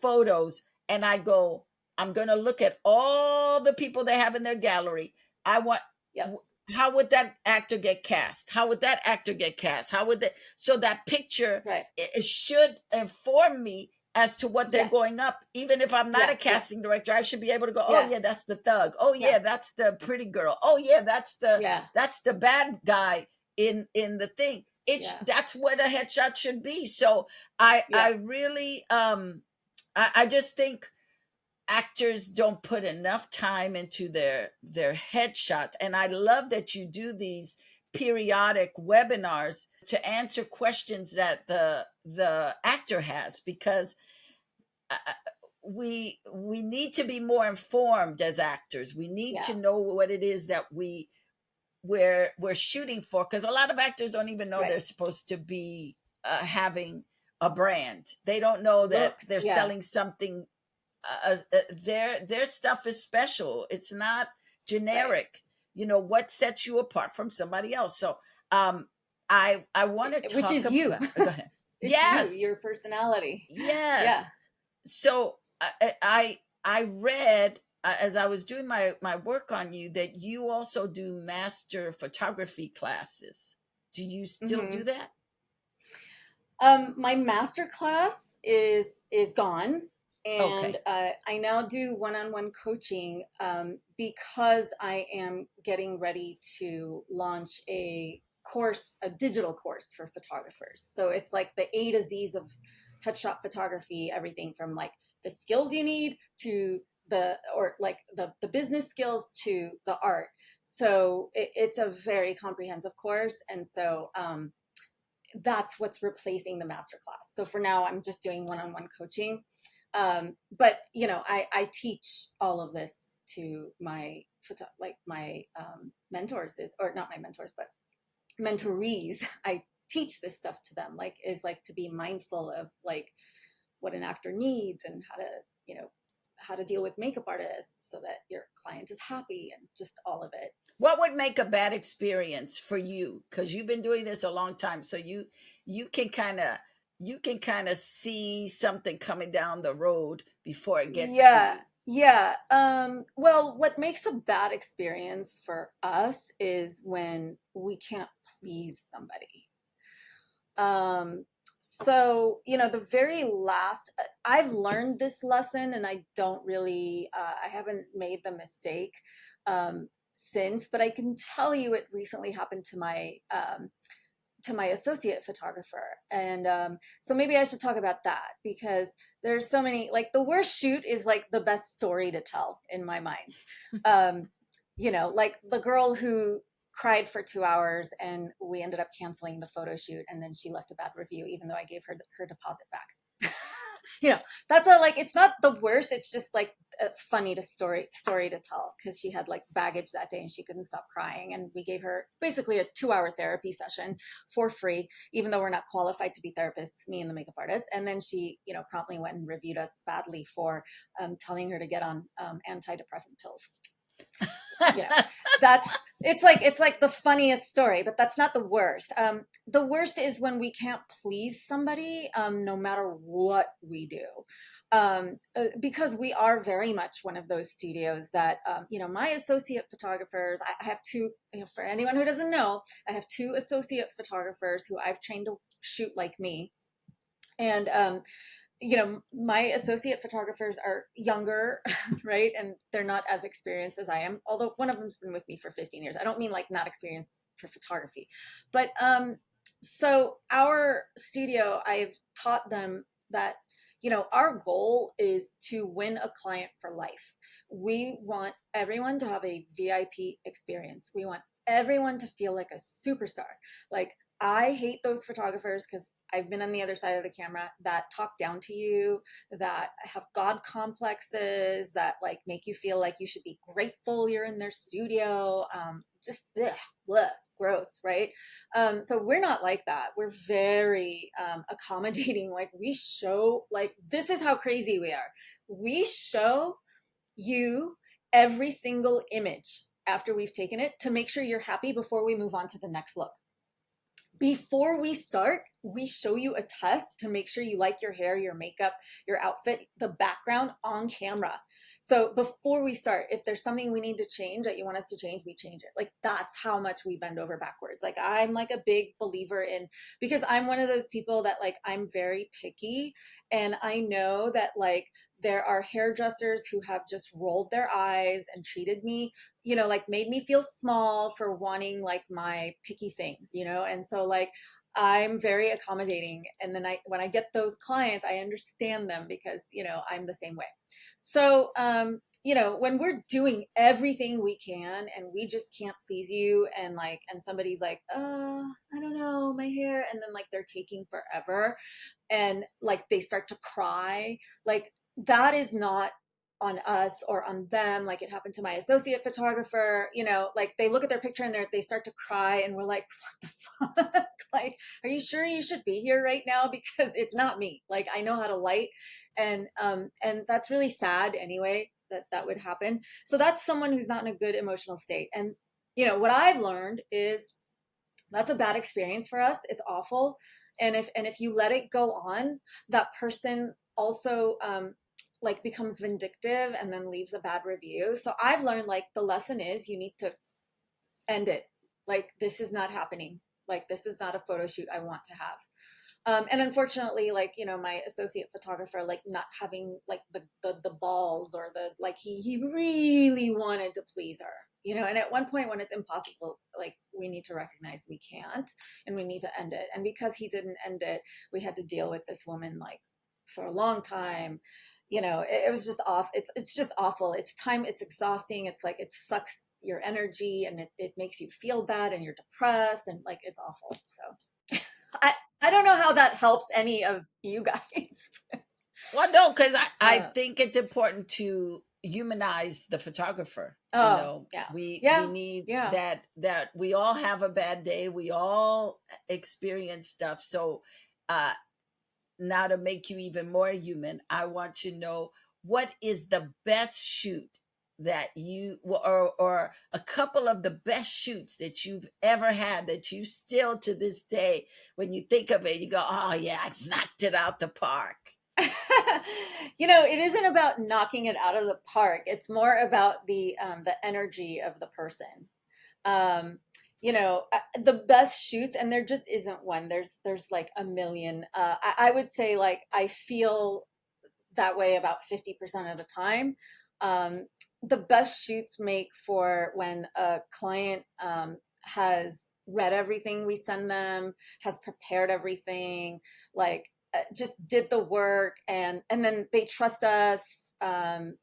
photos, and I go, I'm going to look at all the people they have in their gallery. I want, Yep. how would that actor get cast? How would that actor get cast? How would that, so that picture, Right. it should inform me as to what they're Yeah. going up. Even if I'm not Yeah. a Yeah. casting director, I should be able to go, oh Yeah. yeah, that's the thug. Oh Yeah. yeah, that's the pretty girl. Oh yeah, Yeah. that's the bad guy in the thing. Yeah. That's what a headshot should be. So I Yeah. really I just think actors don't put enough time into their headshots, and I love that you do these periodic webinars to answer questions that the actor has, because uh, we need to be more informed as actors. We need Yeah. to know what it is that we're shooting for, because a lot of actors don't even know Right. they're supposed to be having a brand. They don't know that Looks. they're Yeah. selling something. Their stuff is special. It's not Right. generic. What sets you apart from somebody else. So I want to Which talk is you. about, go ahead. It's you, Yes, your personality. Yeah. yes. So I read, as I was doing my work on you, that you also do master photography classes. Do you still Hmm. do that? My master class is gone, and Okay. I now do one-on-one coaching because I am getting ready to launch a digital course for photographers. So it's like the A to Z's of headshot photography, everything from like the skills you need to the business skills to the art. So it's a very comprehensive course, and so that's what's replacing the masterclass. So for now, I'm just doing one-on-one coaching. But I teach all of this to my mentors, or not my mentors, but mentorees. I teach this stuff to them, like to be mindful of like what an actor needs, and how to deal with makeup artists so that your client is happy, and just all of it. What would make a bad experience for you? Because you've been doing this a long time, so you can kind of see something coming down the road before it gets to Yeah, you. yeah. Well, what makes a bad experience for us is when we can't please somebody. Um, the very last, I've learned this lesson, and I don't really, I haven't made the mistake since, but I can tell you it recently happened to my associate photographer. And so maybe I should talk about that, because there's so many, like the worst shoot is like the best story to tell in my mind. Um, like the girl who cried for 2 hours and we ended up canceling the photo shoot, and then she left a bad review even though I gave her deposit back. you know that's a like it's not the worst, it's just like a funny story to tell, because she had like baggage that day and she couldn't stop crying, and we gave her basically a 2-hour therapy session for free, even though we're not qualified to be therapists, me and the makeup artist. And then she promptly went and reviewed us badly for telling her to get on antidepressant pills. you know it's like the funniest story, but that's not the worst. The worst is when we can't please somebody, no matter what we do, because we are very much one of those studios that my associate photographers, I have two, for anyone who doesn't know, I have two associate photographers who I've trained to shoot like me. And my associate photographers are younger, right? And they're not as experienced as I am, although one of them's been with me for 15 years. I don't mean like not experienced for photography, but so our studio, I've taught them that, our goal is to win a client for life. We want everyone to have a VIP experience. We want everyone to feel like a superstar. Like, I hate those photographers because I've been on the other side of the camera that talk down to you, that have God complexes, that like make you feel like you should be grateful you're in their studio. Just ugh, bleh, gross, right? So we're not like that. We're very accommodating. Like we show, like this is how crazy we are. We show you every single image after we've taken it to make sure you're happy before we move on to the next look. Before we start, we show you a test to make sure you like your hair, your makeup, your outfit, the background on camera. So before we start, if there's something we need to change that you want us to change, we change it. Like that's how much we bend over backwards. Like I'm like a big believer in, because I'm one of those people that like, I'm very picky, and I know that like there are hairdressers who have just rolled their eyes and treated me, you know, like made me feel small for wanting like my picky things, you know? And so like, I'm very accommodating. And then when I get those clients, I understand them because, you know, I'm the same way. So, you know, when we're doing everything we can and we just can't please you, and like, and somebody's like, I don't know, my hair, and then like they're taking forever and like they start to cry, like that is not on us or on them. Like it happened to my associate photographer, you know, like they look at their picture and they start to cry, and we're like, what the fuck? Like, are you sure you should be here right now? Because it's not me. Like I know how to light, and that's really sad anyway that would happen. So that's someone who's not in a good emotional state. And you know what I've learned is that's a bad experience for us. It's awful. And if you let it go on, that person also like becomes vindictive and then leaves a bad review. So I've learned like the lesson is you need to end it. Like this is not happening. Like this is not a photo shoot I want to have. And unfortunately, like, you know, my associate photographer, like not having like the balls or the, like, he really wanted to please her, you know, and at one point when it's impossible, like we need to recognize we can't, and we need to end it. And because he didn't end it, we had to deal with this woman like for a long time. You know, it was just off. It's just awful. It's time. It's exhausting. It's like, it sucks your energy, and it makes you feel bad, and you're depressed, and like, it's awful. So I don't know how that helps any of you guys. Well, no, because I Uh, think it's important to humanize the photographer. You oh, know, yeah. we Yeah. need Yeah. that we all have a bad day. We all experience stuff. So uh now to make you even more human, I want to know what is the best shoot that you, or a couple of the best shoots that you've ever had that you still to this day, when you think of it, you go, oh yeah, I knocked it out the park. You know, it isn't about knocking it out of the park. It's more about the energy of the person. Um, you know, the best shoots, and there just isn't one. There's like a million. I would say like I feel that way about 50% of the time. Um, the best shoots make for when a client has read everything we send them, has prepared everything, like just did the work, and then they trust us,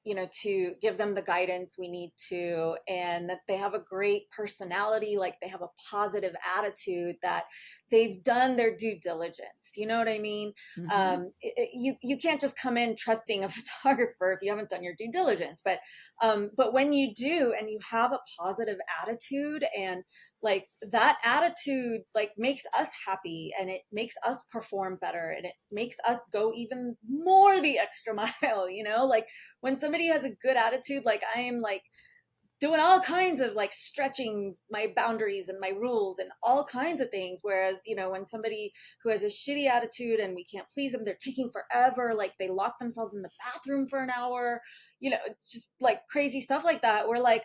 you know, to give them the guidance we need to, and that they have a great personality, like they have a positive attitude, that they've done their due diligence. You know what I mean? Mm-hmm. You can't just come in trusting a photographer if you haven't done your due diligence. But when you do, and you have a positive attitude, and like that attitude like makes us happy, and it makes us perform better, and it makes us go even more the extra mile, you know, like when somebody has a good attitude, like I am like doing all kinds of like stretching my boundaries and my rules and all kinds of things. Whereas, you know, when somebody who has a shitty attitude and we can't please them, they're taking forever, like they lock themselves in the bathroom for an hour, you know, it's just like crazy stuff like that. We're like,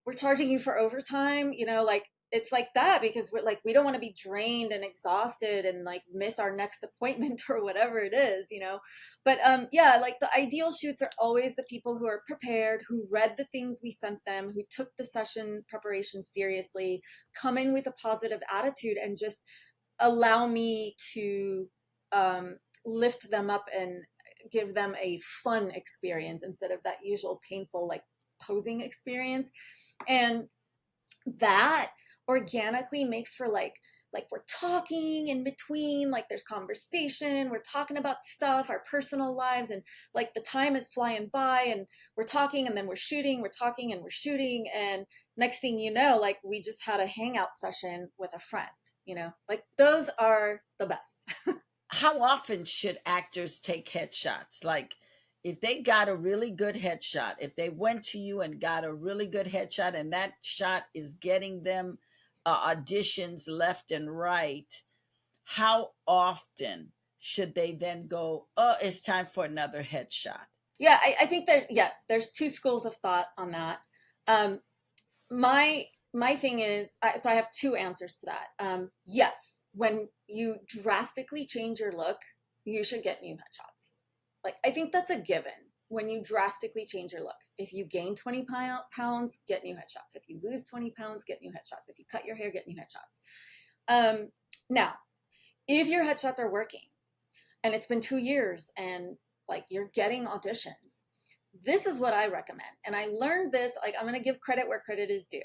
we're charging you for overtime, you know, like it's like that, because we're like, we don't want to be drained and exhausted and like miss our next appointment or whatever it is, you know. But yeah, like the ideal shoots are always the people who are prepared, who read the things we sent them, who took the session preparation seriously, come in with a positive attitude, and just allow me to lift them up and give them a fun experience instead of that usual painful like posing experience. And that organically makes for like like we're talking in between, like there's conversation, we're talking about stuff, our personal lives, and like the time is flying by, and we're talking and then we're shooting, we're talking and we're shooting, and next thing you know, like we just had a hangout session with a friend, you know, like those are the best. How often should actors take headshots? Like, if they got a really good headshot, if they went to you and got a really good headshot, and that shot is getting them auditions left and right, how often should they then go, oh, it's time for another headshot? Yeah, I think there's, yes, there's two schools of thought on that. Um, my thing is, so I have two answers to that. Yes, when you drastically change your look, you should get new headshots. Like, I think that's a given. When you drastically change your look, if you gain 20 pounds, get new headshots. If you lose 20 pounds, get new headshots. If you cut your hair, get new headshots. Now, if your headshots are working and it's been 2 years and like you're getting auditions, this is what I recommend. And I learned this, like, I'm going to give credit where credit is due.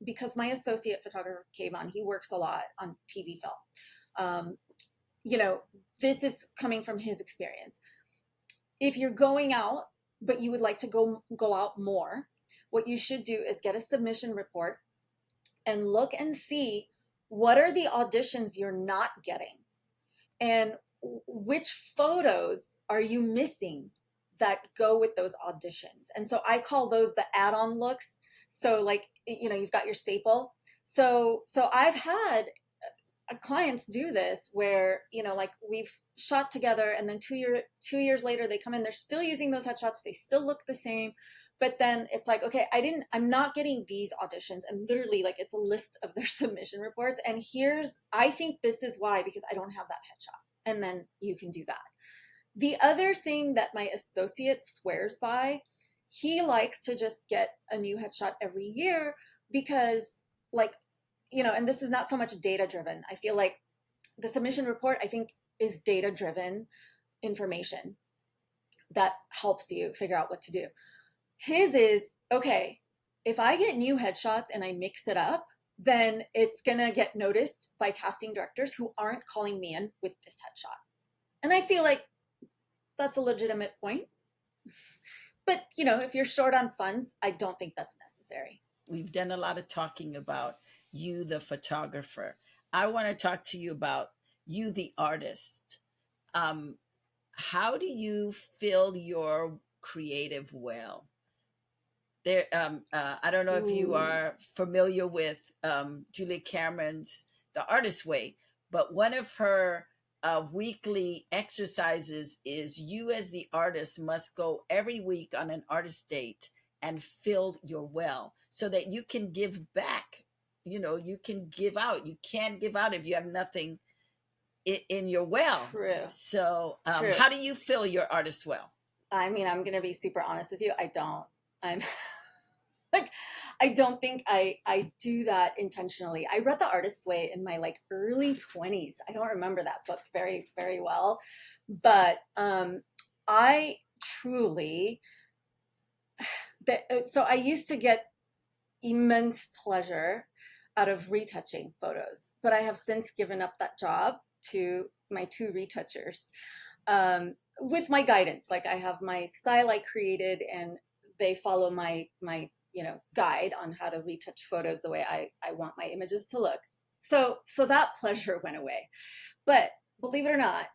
Because my associate photographer, Kayvon, he works a lot on TV film. You know, this is coming from his experience. If you're going out, but you would like to go out more, what you should do is get a submission report and look and see what are the auditions you're not getting and which photos are you missing that go with those auditions. And so I call those the add-on looks. So like, you know, you've got your staple. So I've had clients do this where, you know, like we've shot together and then 2 years later they come in, they're still using those headshots, they still look the same, but then it's like, okay, I'm not getting these auditions, and literally like it's a list of their submission reports, and I think this is why, because I don't have that headshot. And then you can do that. The other thing that my associate swears by, he likes to just get a new headshot every year because, like, you know, and this is not so much data driven. I feel like the submission report, I think, is data driven information that helps you figure out what to do. His is, okay, if I get new headshots and I mix it up, then it's going to get noticed by casting directors who aren't calling me in with this headshot. And I feel like that's a legitimate point. But, you know, if you're short on funds, I don't think that's necessary. We've done a lot of talking about you, the photographer. I want to talk to you about you, the artist. How do you fill your creative well? There, I don't know if you are familiar with Julia Cameron's The Artist Way, but one of her weekly exercises is you as the artist must go every week on an artist date and fill your well so that you can give back. You know, you can give out. You can't give out if you have nothing in your well. True. So True. how do you fill your artist well? I mean, I'm going to be super honest with you. I don't. I'm like, I don't think I do that intentionally. I read The Artist's Way in my like early 20s. I don't remember that book very, very well, but I truly, so I used to get immense pleasure out of retouching photos, but I have since given up that job to my two retouchers with my guidance. Like, I have my style I created and they follow my you know, guide on how to retouch photos the way I want my images to look. So that pleasure went away. But believe it or not,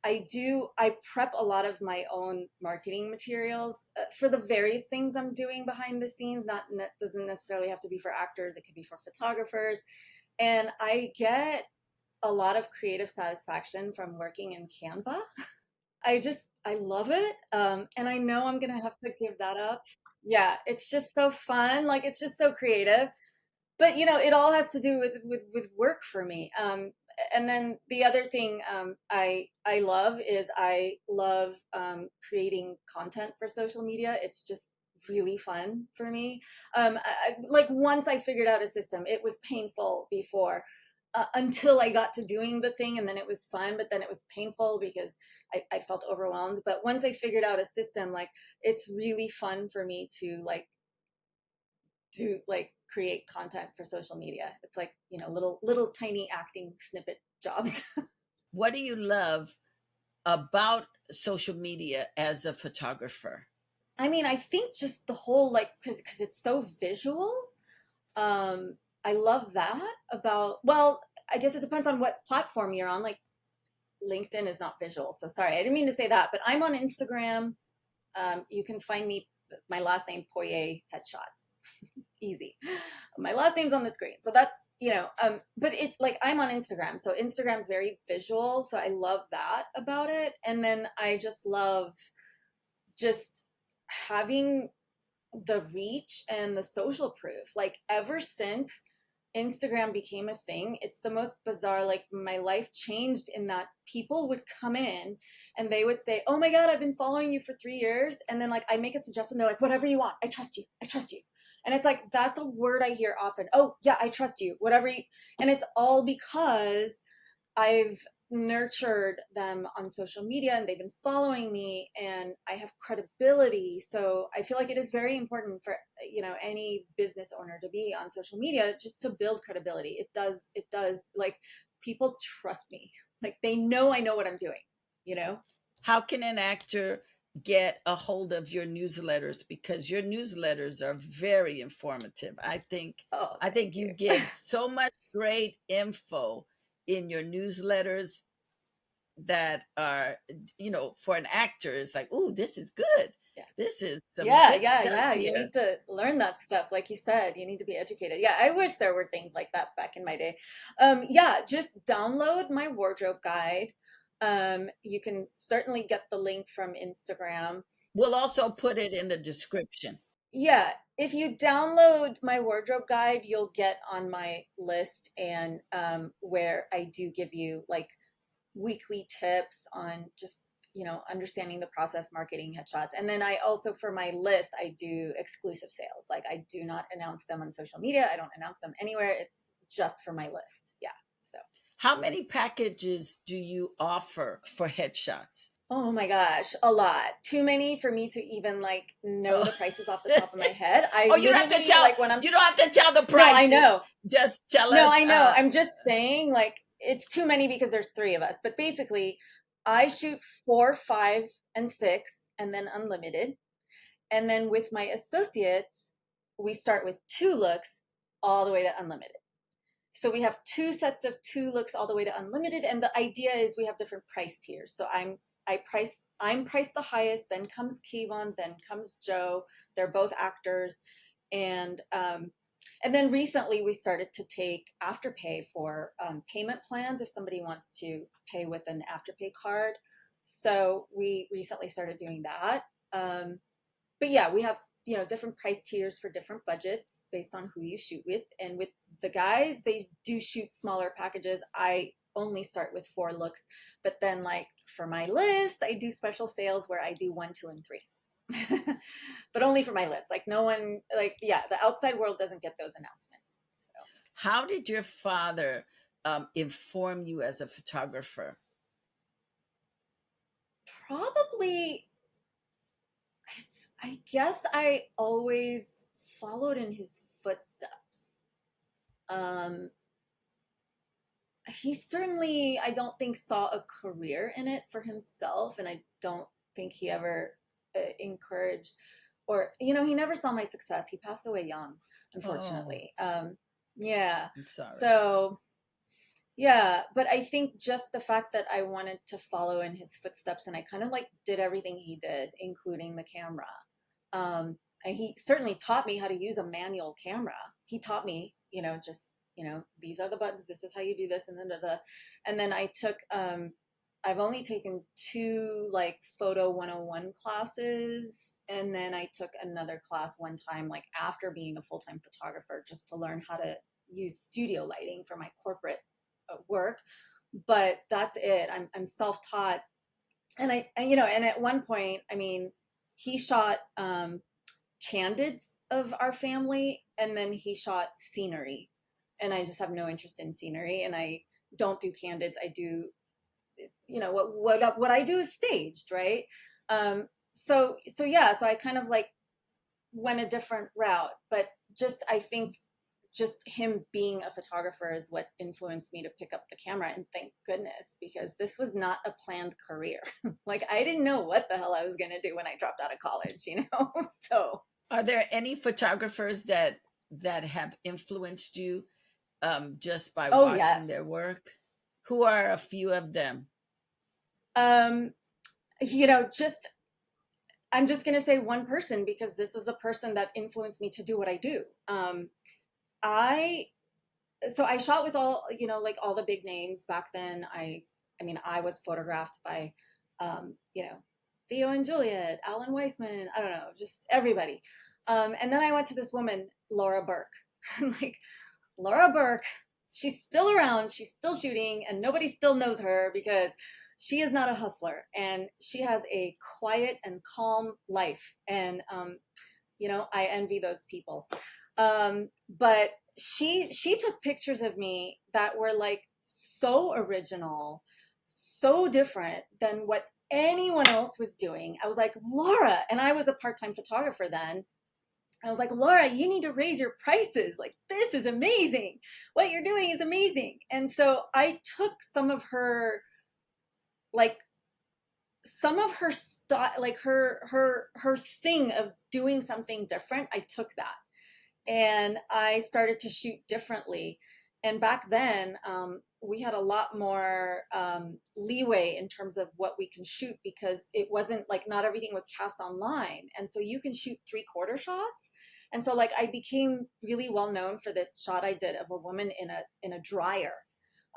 I prep a lot of my own marketing materials for the various things I'm doing behind the scenes. Doesn't necessarily have to be for actors. It could be for photographers. And I get a lot of creative satisfaction from working in Canva. I love it. And I know I'm going to have to give that up. Yeah, it's just so fun. Like, it's just so creative. But, you know, it all has to do with work for me. And then the other thing I love is I love creating content for social media. It's just really fun for me. Like, once I figured out a system, it was painful before. Until I got to doing the thing, and then it was fun, but then it was painful because I felt overwhelmed. But once I figured out a system, like, it's really fun for me to like do like create content for social media. It's like, little tiny acting snippet jobs. What do you love about social media as a photographer? I mean, I think just the whole, like, because it's so visual. I love that about, well, I guess it depends on what platform you're on. Like, LinkedIn is not visual, so sorry, I didn't mean to say that, but I'm on Instagram. You can find me, my last name, Poyey Headshots. Easy. My last name's on the screen. So that's, but it, like, I'm on Instagram. So Instagram's very visual. So I love that about it. And then I just love just having the reach and the social proof. Like, ever since Instagram became a thing, it's the most bizarre. Like, my life changed in that people would come in and they would say, "Oh my God, I've been following you for 3 years." And then, like, I make a suggestion. They're like, "Whatever you want. I trust you. I trust you." And it's like, that's a word I hear often. "Oh yeah, I trust you. Whatever you," and it's all because I've nurtured them on social media and they've been following me and I have credibility. So I feel like it is very important for, any business owner to be on social media, just to build credibility. It does, like, people trust me. Like, they know I know what I'm doing. How can an actor get a hold of your newsletters? Because your newsletters are very informative. I think Oh, I thank think you you. give so much great info in your newsletters that are, for an actor, it's like, "Ooh, this is good. Yeah. This is some Yeah, good yeah, stuff yeah. You here." need to learn that stuff. Like you said, you need to be educated. Yeah, I wish there were things like that back in my day. Yeah, just download my wardrobe guide. You can certainly get the link from Instagram. We'll also put it in the description. Yeah, if you download my wardrobe guide, you'll get on my list, and where I do give you like weekly tips on just, understanding the process, marketing headshots. And then I also, for my list, I do exclusive sales. Like, I do not announce them on social media. I don't announce them anywhere. It's just for my list. Yeah. So, How many packages do you offer for headshots? oh my gosh, a lot. Too many for me to even like know Oh. the prices off the top of my head. I Oh, you don't have to literally, tell. like, when I'm, You don't have to tell the no, I prices. know. Just tell No, us. I know. I'm just saying, like, it's too many because there's three of us. But basically, I shoot 4, 5, and 6, and then unlimited. And then with my associates, we start with 2 looks all the way to unlimited. So we have 2 sets of 2 looks all the way to unlimited. And the idea is we have different price tiers. So I'm priced the highest. Then comes Kayvon. Then comes Joe. They're both actors, and then recently we started to take Afterpay for payment plans if somebody wants to pay with an Afterpay card. So we recently started doing that. But yeah, we have, different price tiers for different budgets based on who you shoot with. And with the guys, they do shoot smaller packages. I only start with 4 looks, but then, like, for my list, I do special sales where I do 1, 2, and 3. But only for my list. Like, no one, like, yeah, the outside world doesn't get those announcements. So, How did your father inform you as a photographer? probably, I guess I always followed in his footsteps. Um, he certainly, I don't think, saw a career in it for himself, and I don't think he ever encouraged, or, he never saw my success. He passed away young, Oh, unfortunately. Yeah. I'm sorry. So, yeah, but I think just the fact that I wanted to follow in his footsteps, and I kind of like did everything he did, including the camera. And he certainly taught me how to use a manual camera. He taught me, just, these are the buttons, this is how you do this, and then and then I took I've only taken 2 like photo 101 classes, and then I took another class one time, like, after being a full-time photographer, just to learn how to use studio lighting for my corporate work. But that's it. I'm self-taught. And at one point, I mean, he shot candids of our family, and then he shot scenery, and I just have no interest in scenery, and I don't do candids. I do, what I do is staged, right? So yeah, so I kind of like went a different route, but just, I think just him being a photographer is what influenced me to pick up the camera. And thank goodness, because this was not a planned career. Like, I didn't know what the hell I was going to do when I dropped out of college, you know? So, Are there any photographers that have influenced you just by oh, watching yes. their work? Who are a few of them? Um, you know, just, I'm just going to say one person because this is the person that influenced me to do what I do. I so I shot with all, you know, like all the big names back then. I mean, I was photographed by, you know, Theo and Juliet, Alan Weissman, I don't know, just everybody. And then I went to this woman, Laura Burke. Like, Laura Burke, she's still around, she's still shooting, and nobody still knows her because she is not a hustler and she has a quiet and calm life. And, you know, I envy those people. But she took pictures of me that were like so original, so different than what anyone else was doing. I was like, Laura, and I was a part-time photographer then. I was like, Laura, you need to raise your prices. Like, this is amazing. What you're doing is amazing. And so I took like some of her style, like her thing of doing something different. I took that and I started to shoot differently. And back then, we had a lot more leeway in terms of what we can shoot because it wasn't like not everything was cast online. And so you can shoot 3/4 shots. And so like I became really well known for this shot I did of a woman in a dryer.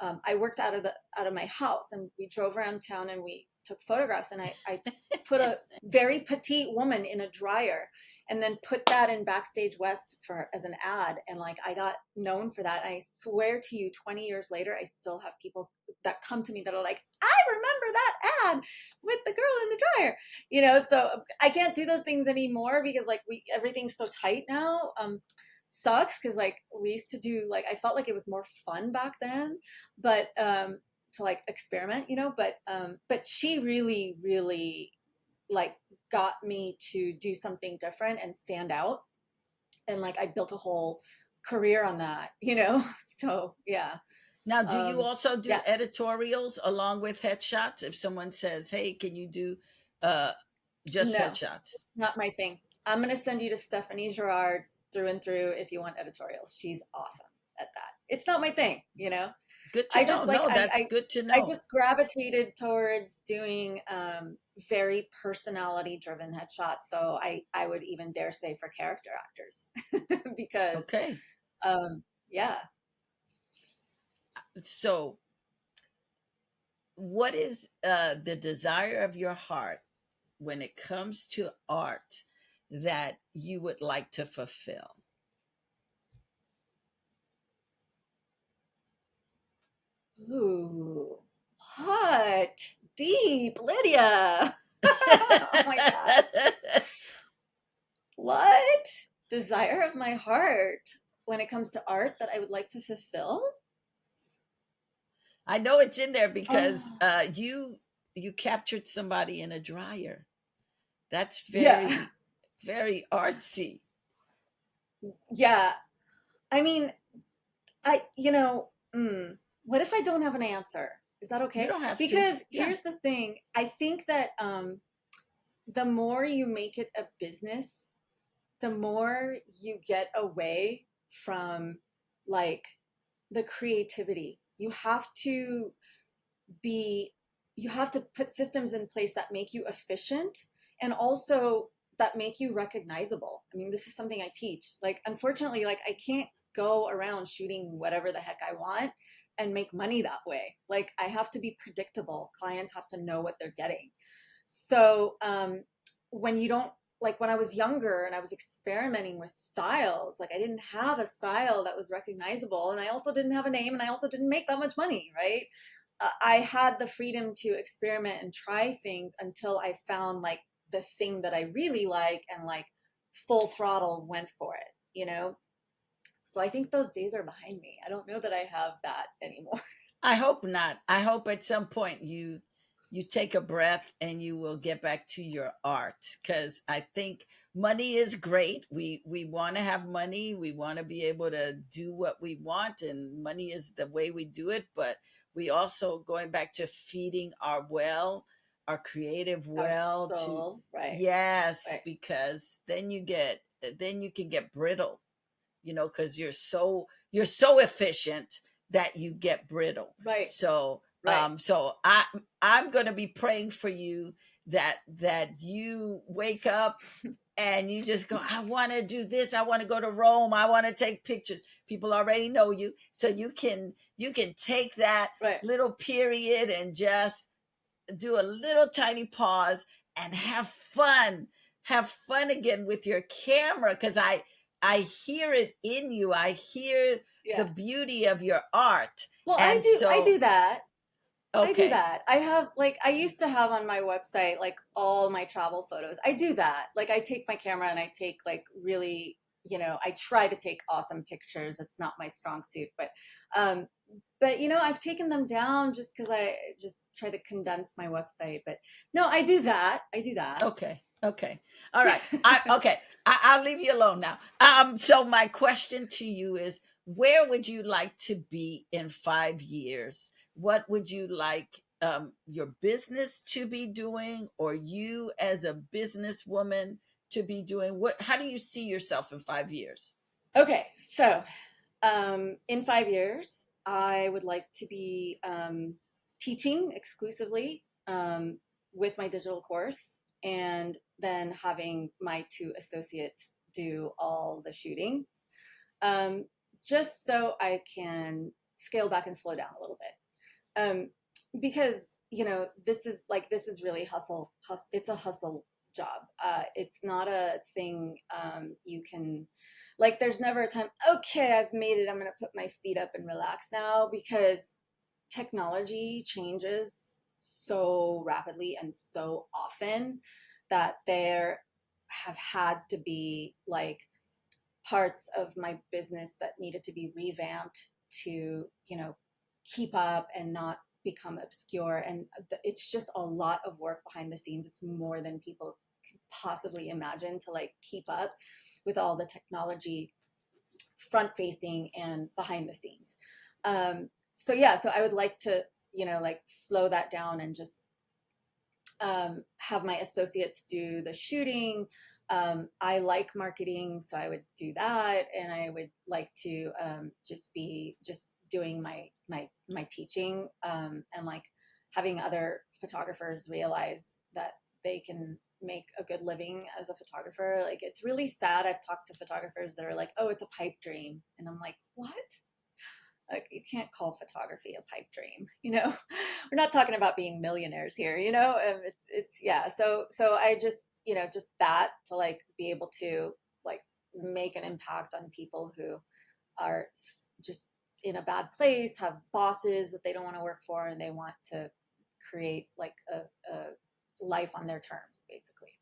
I worked out of my house and we drove around town and we took photographs and I put a very petite woman in a dryer and then put that in Backstage West for as an ad. And like I got known for that. I swear to you, 20 years later, I still have people that come to me that are like, I remember that ad with the girl in the dryer. You know, so I can't do those things anymore because like everything's so tight now. Sucks because like we used to do like I felt like it was more fun back then, but to like experiment, you know, but she really like got me to do something different and stand out. And like I built a whole career on that, you know? So yeah. Now, do you also do Yeah. editorials along with headshots? If someone says, "Hey, can you do uh, just No, headshots?" not my thing. I'm gonna send you to Stephanie Gerard through and through if you want editorials. She's awesome at that. It's not my thing, you know? Good to I know. just like No, that's good to I know. just gravitated towards doing very personality driven headshots. So I would even dare say for character actors because Okay. yeah. So, what is the desire of your heart when it comes to art that you would like to fulfill? Ooh, hot, deep, Lydia. Oh my God. What? Desire of my heart when it comes to art that I would like to fulfill? I know it's in there because Oh, you captured somebody in a dryer. That's yeah. very artsy. Yeah. I mean, you know, what if I don't have an answer? Is that You okay? don't have to. Because Yeah. here's the thing. I think that the more you make it a business, the more you get away from like the creativity. Be, you have to put systems in place that make you efficient and also that make you recognizable. I mean, this is something I teach. Like, unfortunately, like I can't go around shooting whatever the heck I want and make money that way. Like, I have to be predictable. Clients have to know what they're getting. So, when you don't, like when I was younger and I was experimenting with styles, like I didn't have a style that was recognizable and I also didn't have a name and I also didn't make that much money, right? I had the freedom to experiment and try things until I found like the thing that I really like and like full throttle went for it, you know? So I think those days are behind me. I don't know that I have that anymore. I hope not. I hope at some point you take a breath and you will get back to your art because I think money is great. We want to have money. We want to be able to do what we want, and money is the way we do it. But we also, going back to feeding our well, our creative Our well, to soul, right, yes, right, because then you can get brittle, because you're so efficient that you get brittle. right, So right. I'm going to be praying for you that you wake up and you just go, I want to do this, I want to go to Rome, I want to take pictures. People already know you, so you can take that Right. little period and just do a little tiny pause and have fun again with your camera, because I hear it in you. I hear the Yeah. beauty of your art. Well, And I so do that. I do okay. that. I have like I used to have on my website like all my travel photos. I do that. Like I take my camera and I take like really, I try to take awesome pictures. It's not my strong suit, um I've taken them down just cuz I just try to condense my website. But no, I do that. I do that. Okay. All right. I'll leave you alone now. So my question to you is, where would you like to be in 5 years? What would you like your business to be doing, or you as a businesswoman to be doing? How do you see yourself in 5 years? Okay. So, in 5 years, I would like to be teaching exclusively with my digital course, and then having my two associates do all the shooting, um, just so I can scale back and slow down a little bit. Because this is really hustle. It's a hustle job. It's not a thing you can, like, there's never a time, okay, I've made it, I'm gonna put my feet up and relax now, because technology changes so rapidly and so often that there have had to be like parts of my business that needed to be revamped to, keep up and not become obscure. And it's just a lot of work behind the scenes. It's more than people could possibly imagine to like keep up with all the technology front facing and behind the scenes. So yeah, so I would like to, like slow that down and just have my associates do the shooting. I like marketing, so I would do that, and I would like to just doing my teaching, and like having other photographers realize that they can make a good living as a photographer. Like it's really sad. I've talked to photographers that are like, "Oh, it's a pipe dream," and I'm like, "What?" Like you can't call photography a pipe dream, we're not talking about being millionaires here, it's yeah. So I just, just that, to like be able to like make an impact on people who are just in a bad place, have bosses that they don't want to work for, and they want to create like a life on their terms, basically.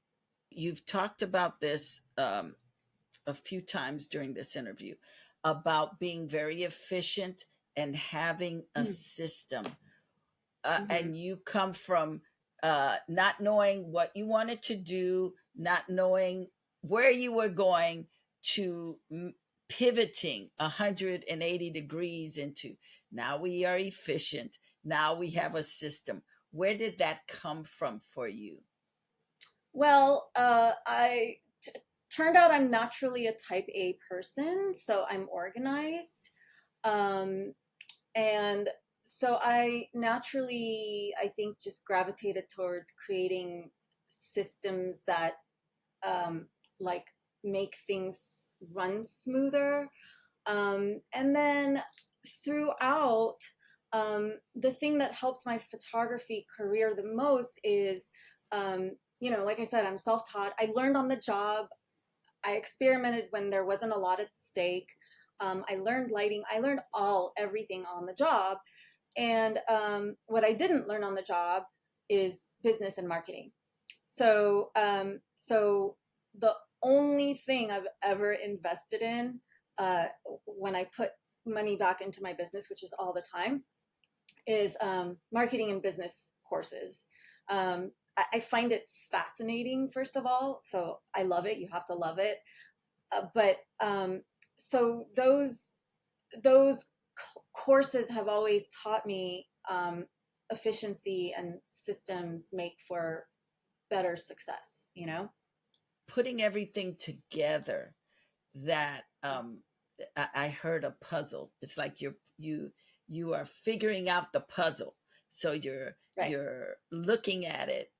You've talked about this a few times during this interview, about being very efficient and having a system. Mm-hmm. And you come from not knowing what you wanted to do, not knowing where you were going, to pivoting 180 degrees into, now we are efficient, now we have a system. Where did that come from for you? Well, turned out I'm naturally a type A person, so I'm organized. Um, and so I naturally, I think, just gravitated towards creating systems that um, like make things run smoother. And then throughout, the thing that helped my photography career the most is, like I said, I'm self taught. I learned on the job. I experimented when there wasn't a lot at stake. I learned lighting. I learned everything on the job. And what I didn't learn on the job is business and marketing. So the only thing I've ever invested in, uh, when I put money back into my business, which is all the time, is marketing and business courses. I find it fascinating, first of all. So I love it. You have to love it. But so those courses have always taught me efficiency and systems make for better success, you know? Putting everything together that I heard a puzzle. It's like you are figuring out the puzzle. So Right. you're looking at it,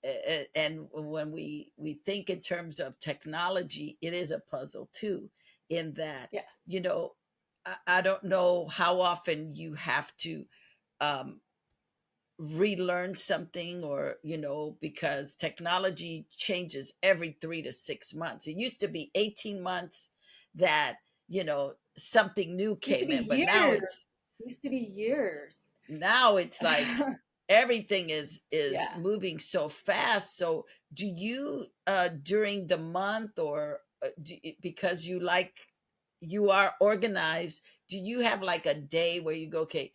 and when we think in terms of technology, it is a puzzle too. In that, Yeah. you know, I don't know how often you have to um, relearn something, or because technology changes every 3 to 6 months. It used to be 18 months that something new It used to came be in, but now years. it's It used to be years. like everything is Yeah. moving so fast. So do you during the month, or because you are organized, do you have like a day where you go, okay,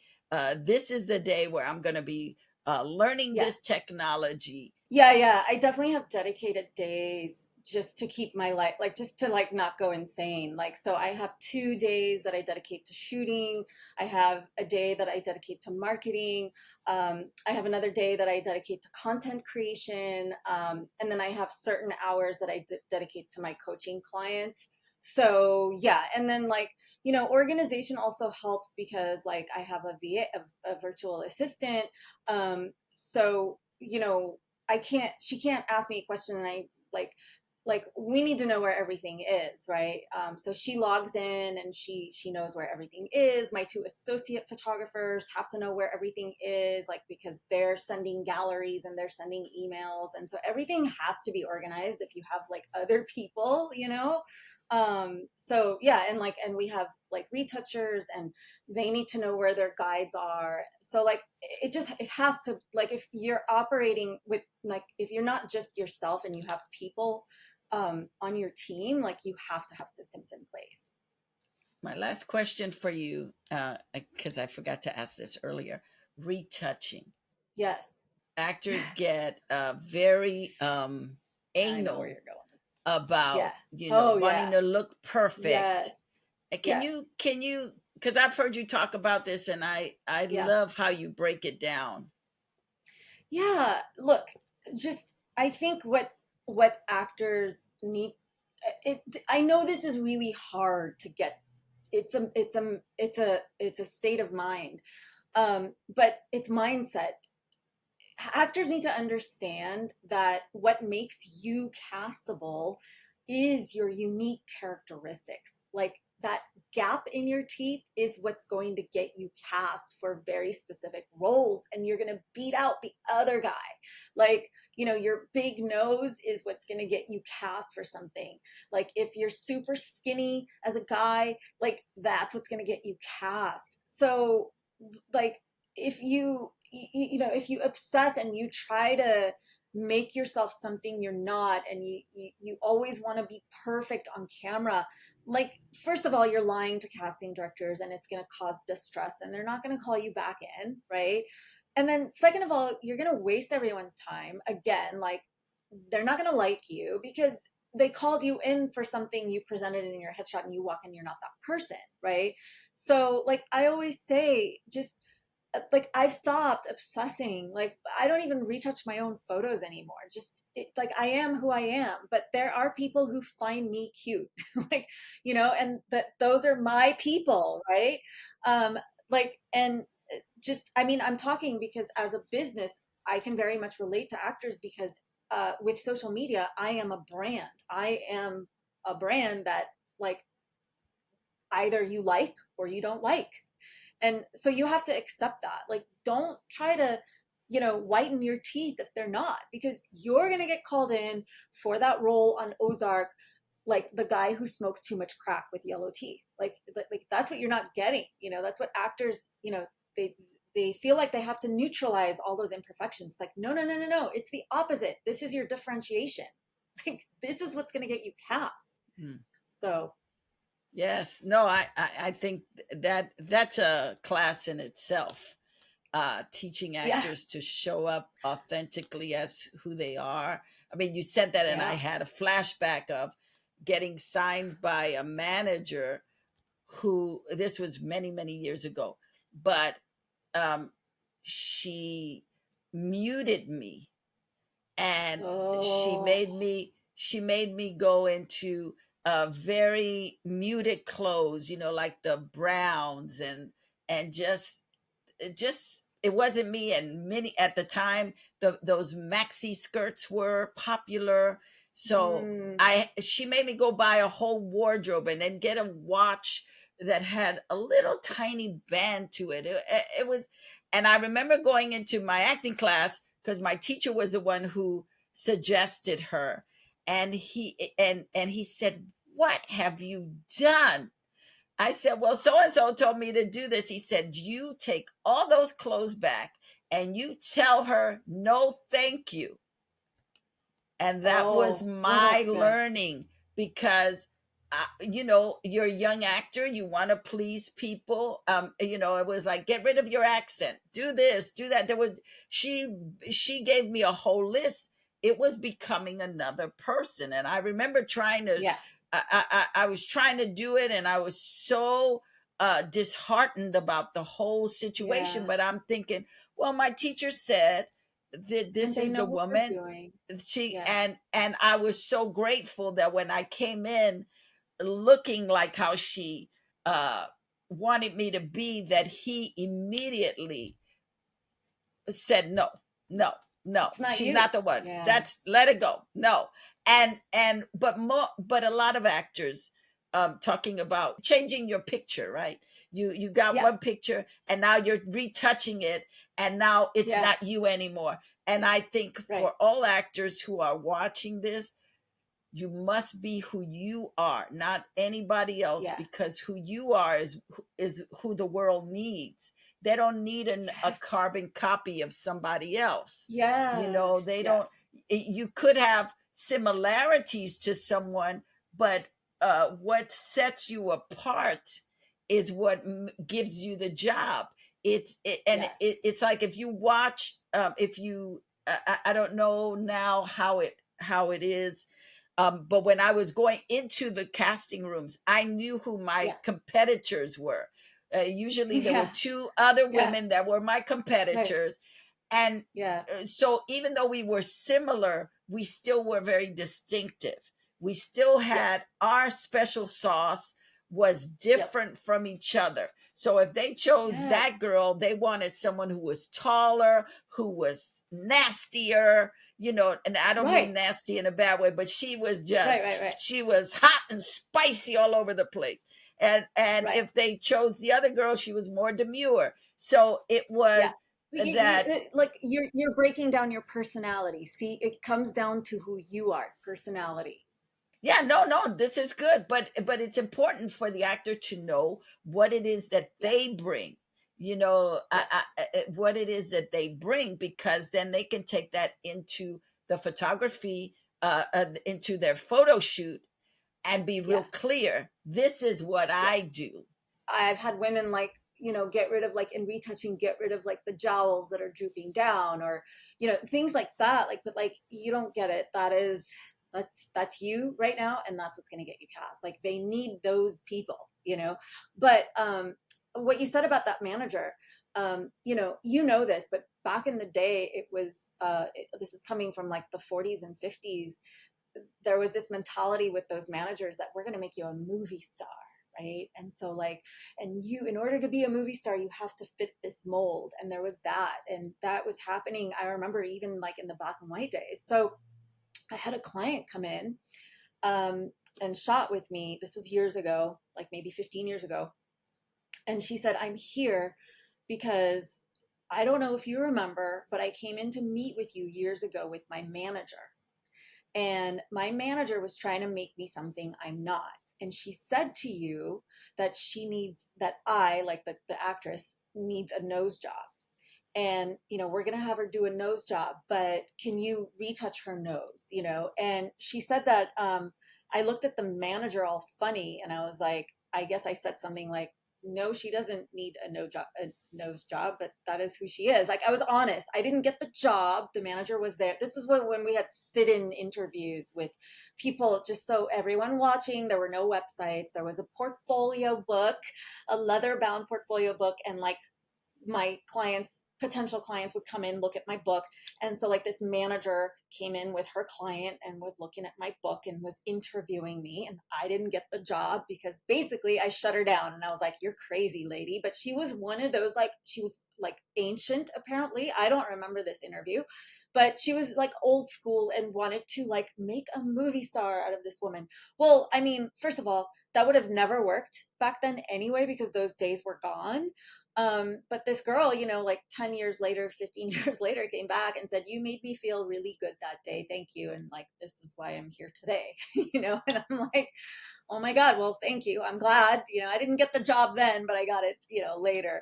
this is the day where I'm going to be learning Yeah. this technology? Yeah. I definitely have dedicated days just to keep my life, like just to like not go insane. Like, so I have 2 days that I dedicate to shooting. I have a day that I dedicate to marketing. I have another day that I dedicate to content creation. And then I have certain hours that I dedicate to my coaching clients. So yeah, and then like, organization also helps because like I have a VA, a virtual assistant. So, she can't ask me a question and I like we need to know where everything is, right? So she logs in and she knows where everything is. My 2 associate photographers have to know where everything is, like because they're sending galleries and they're sending emails, and so everything has to be organized if you have like other people, so yeah, and we have like retouchers and they need to know where their guides are. So like it has to, like if you're operating with, like if you're not just yourself and you have people on your team, like you have to have systems in place. My last question for you, because I forgot to ask this earlier: retouching. Yes. Actors Yeah. get very I know where anal you're going. Yeah. about Oh wanting yeah. to look Yes. perfect. Can Yes. you, because I've heard you talk about this, and I Yeah. love how you break it down. Yeah. Look, just I think what actors need, it I know this is really hard to get. It's a state of mind. But it's mindset. Actors need to understand that what makes you castable is your unique characteristics. Like that gap in your teeth is what's going to get you cast for very specific roles, and you're going to beat out the other guy. Like, your big nose is what's going to get you cast for something. Like if you're super skinny as a guy, like that's what's going to get you cast. So like if you obsess and you try to make yourself something you're not, and you always want to be perfect on camera, like first of all you're lying to casting directors and it's going to cause distress and they're not going to call you back in, right? And then second of all, you're going to waste everyone's time again. Like they're not going to like you because they called you in for something, you presented in your headshot, and you walk in, you're not that person, right? So like I always say, just like I've stopped obsessing. Like I don't even retouch my own photos anymore. Just like I am who I am. But there are people who find me cute, like and that those are my people, right? Um, like and just I mean I'm talking because as a business, I can very much relate to actors because with social media, I am a brand. I am a brand that like either you like or you don't like, and so you have to accept that. Like, don't try to, whiten your teeth if they're not, because you're going to get called in for that role on Ozark, like the guy who smokes too much crack with yellow teeth. Like that's what you're not getting. That's what actors, they feel like they have to neutralize all those imperfections. It's like, no, no, no, no, no. It's the opposite. This is your differentiation. Like, this is what's going to get you cast. Hmm. So, Yes, no, I think that's a class in itself. teaching Yeah. actors to show up authentically as who they are. I mean, you said that, and I Yeah. had a flashback of getting signed by a manager who, this was many, many years ago, but um, she muted me, and Oh. she made me go into very muted clothes, you know, like the browns, and just it wasn't me. And many at the time, those maxi skirts were popular, so Mm. I she made me go buy a whole wardrobe and then get a watch that had a little tiny band to it. It was, and I remember going into my acting class because my teacher was the one who suggested her, and he said, "What have you done?" I said, "Well, so and so told me to do this." He said, "You take all those clothes back and you tell her no, thank you." And that was Oh. Oh, my that's good. learning, because you know, you're a young actor, you want to please people. You know, it was like, get rid of your accent, do this, do that. There was, she gave me a whole list. It was becoming another person, and I remember trying to, Yeah. I was trying to do it, and I was so disheartened about the whole situation. Yeah. But I'm thinking, well, my teacher said that And this they is know the what they're woman. doing. She Yeah. and I was so grateful that when I came in looking like how she uh wanted me to be, that he immediately said, no, no, no, It's not she's you. not the one. Yeah. That's, let it go. No. And but more, but a lot of actors talking about changing your picture, right? You got Yeah. one picture and now you're retouching it, and now it's Yeah. not you anymore. And I think Right. for all actors who are watching this, you must be who you are, not anybody else, Yeah. because who you are is who the world needs. They don't need a Yes. carbon copy of somebody else. You know, Yes. they don't. Yes. You could have similarities to someone, but what sets you apart is what gives you the job. Yes. It's like, if you watch, if you I don't know now how it is, but when I was going into the casting rooms, I knew who my Yeah. competitors were. Usually there were Yeah. two other Yeah. women that were my Right. competitors. And Yeah. so even though we were similar, we still were very distinctive. We still Yep. had our special sauce, was Yep. different from each other. So if they chose Yes. that girl, they wanted someone who was taller, who was nastier, you know, and I don't mean Right. nasty in a bad way, but she was Right. Right. Right. she was hot and spicy all over the place. And Right. if they chose the other girl, she was more demure. So it Yeah. was You, that, like you're breaking down your personality. See, it comes down to who you are, personality. yeah, no, no, this is good, but it's important for the actor to know what it is that Yeah. they bring, you know, Yes. what it is that they bring, because then they can take that into the photography, into their photo shoot, and be real Yeah. clear, this is what Yeah. I do. I've had women like, get rid of, like, in retouching, get rid of like the jowls that are drooping down, or, things like that. Like, but like, you don't get it. That's you right now. And that's what's going to get you cast. Like, they need those people. But, what you said about that manager, this, but back in the day, it was, this is coming from like the 40s and 50s. There was this mentality with those managers that we're going to make you a movie star, right? And so, like, and you, in order to be a movie star, you have to fit this mold. And there was that, and that was happening, I remember, even like in the black and white days. So I had a client come in, um, and shot with me. This was years ago, like maybe 15 years ago. And she said, I'm here because I don't know if you remember, but I came in to meet with you years ago with my manager, and my manager was trying to make me something I'm not. And she said to you that she needs, that I, like the actress, needs a nose job. And, we're going to have her do a nose job, but can you retouch her nose? And she said that, I looked at the manager all funny, and I was like, I guess I said something like, no, she doesn't need a nose job, but that is who she is. Like, I was honest. I didn't get the job. The manager was there. This is when we had sit-in interviews with people, just so everyone watching. There were no websites. There was a portfolio book, a leather-bound portfolio book, and like my potential clients would come in, look at my book. And so like this manager came in with her client and was looking at my book and was interviewing me, and I didn't get the job because basically I shut her down, and I was like, you're crazy, lady. But she was one of those, like, she was like ancient, apparently. I don't remember this interview, but she was like old school and wanted to like make a movie star out of this woman. Well, I mean, first of all, that would have never worked back then anyway, because those days were gone. But this girl, you know, like 10 years later, 15 years later, came back and said, you made me feel really good that day. Thank you. And like, this is why I'm here today, you know? And I'm like, oh my God, well, thank you. I'm glad, you know, I didn't get the job then, but I got it, you know, later.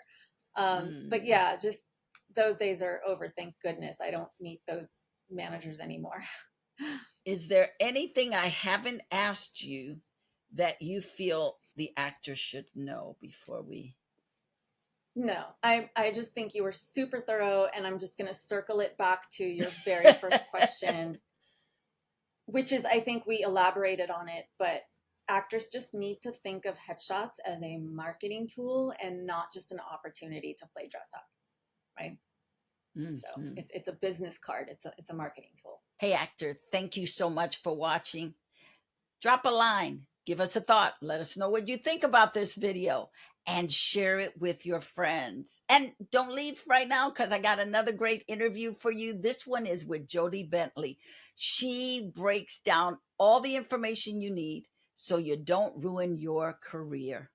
But yeah, just those days are over. Thank goodness. I don't need those managers anymore. Is there anything I haven't asked you that you feel the actor should know before we? No, I just think you were super thorough, and I'm just going to circle it back to your very first question, which is, I think we elaborated on it, but actors just need to think of headshots as a marketing tool and not just an opportunity to play dress up, right? So it's a business card. It's a marketing tool. Hey, actor, thank you so much for watching. Drop a line, give us a thought, let us know what you think about this video, and share it with your friends. And don't leave right now, because I got another great interview for you. This one is with Jodie Bentley. She breaks down all the information you need so you don't ruin your career.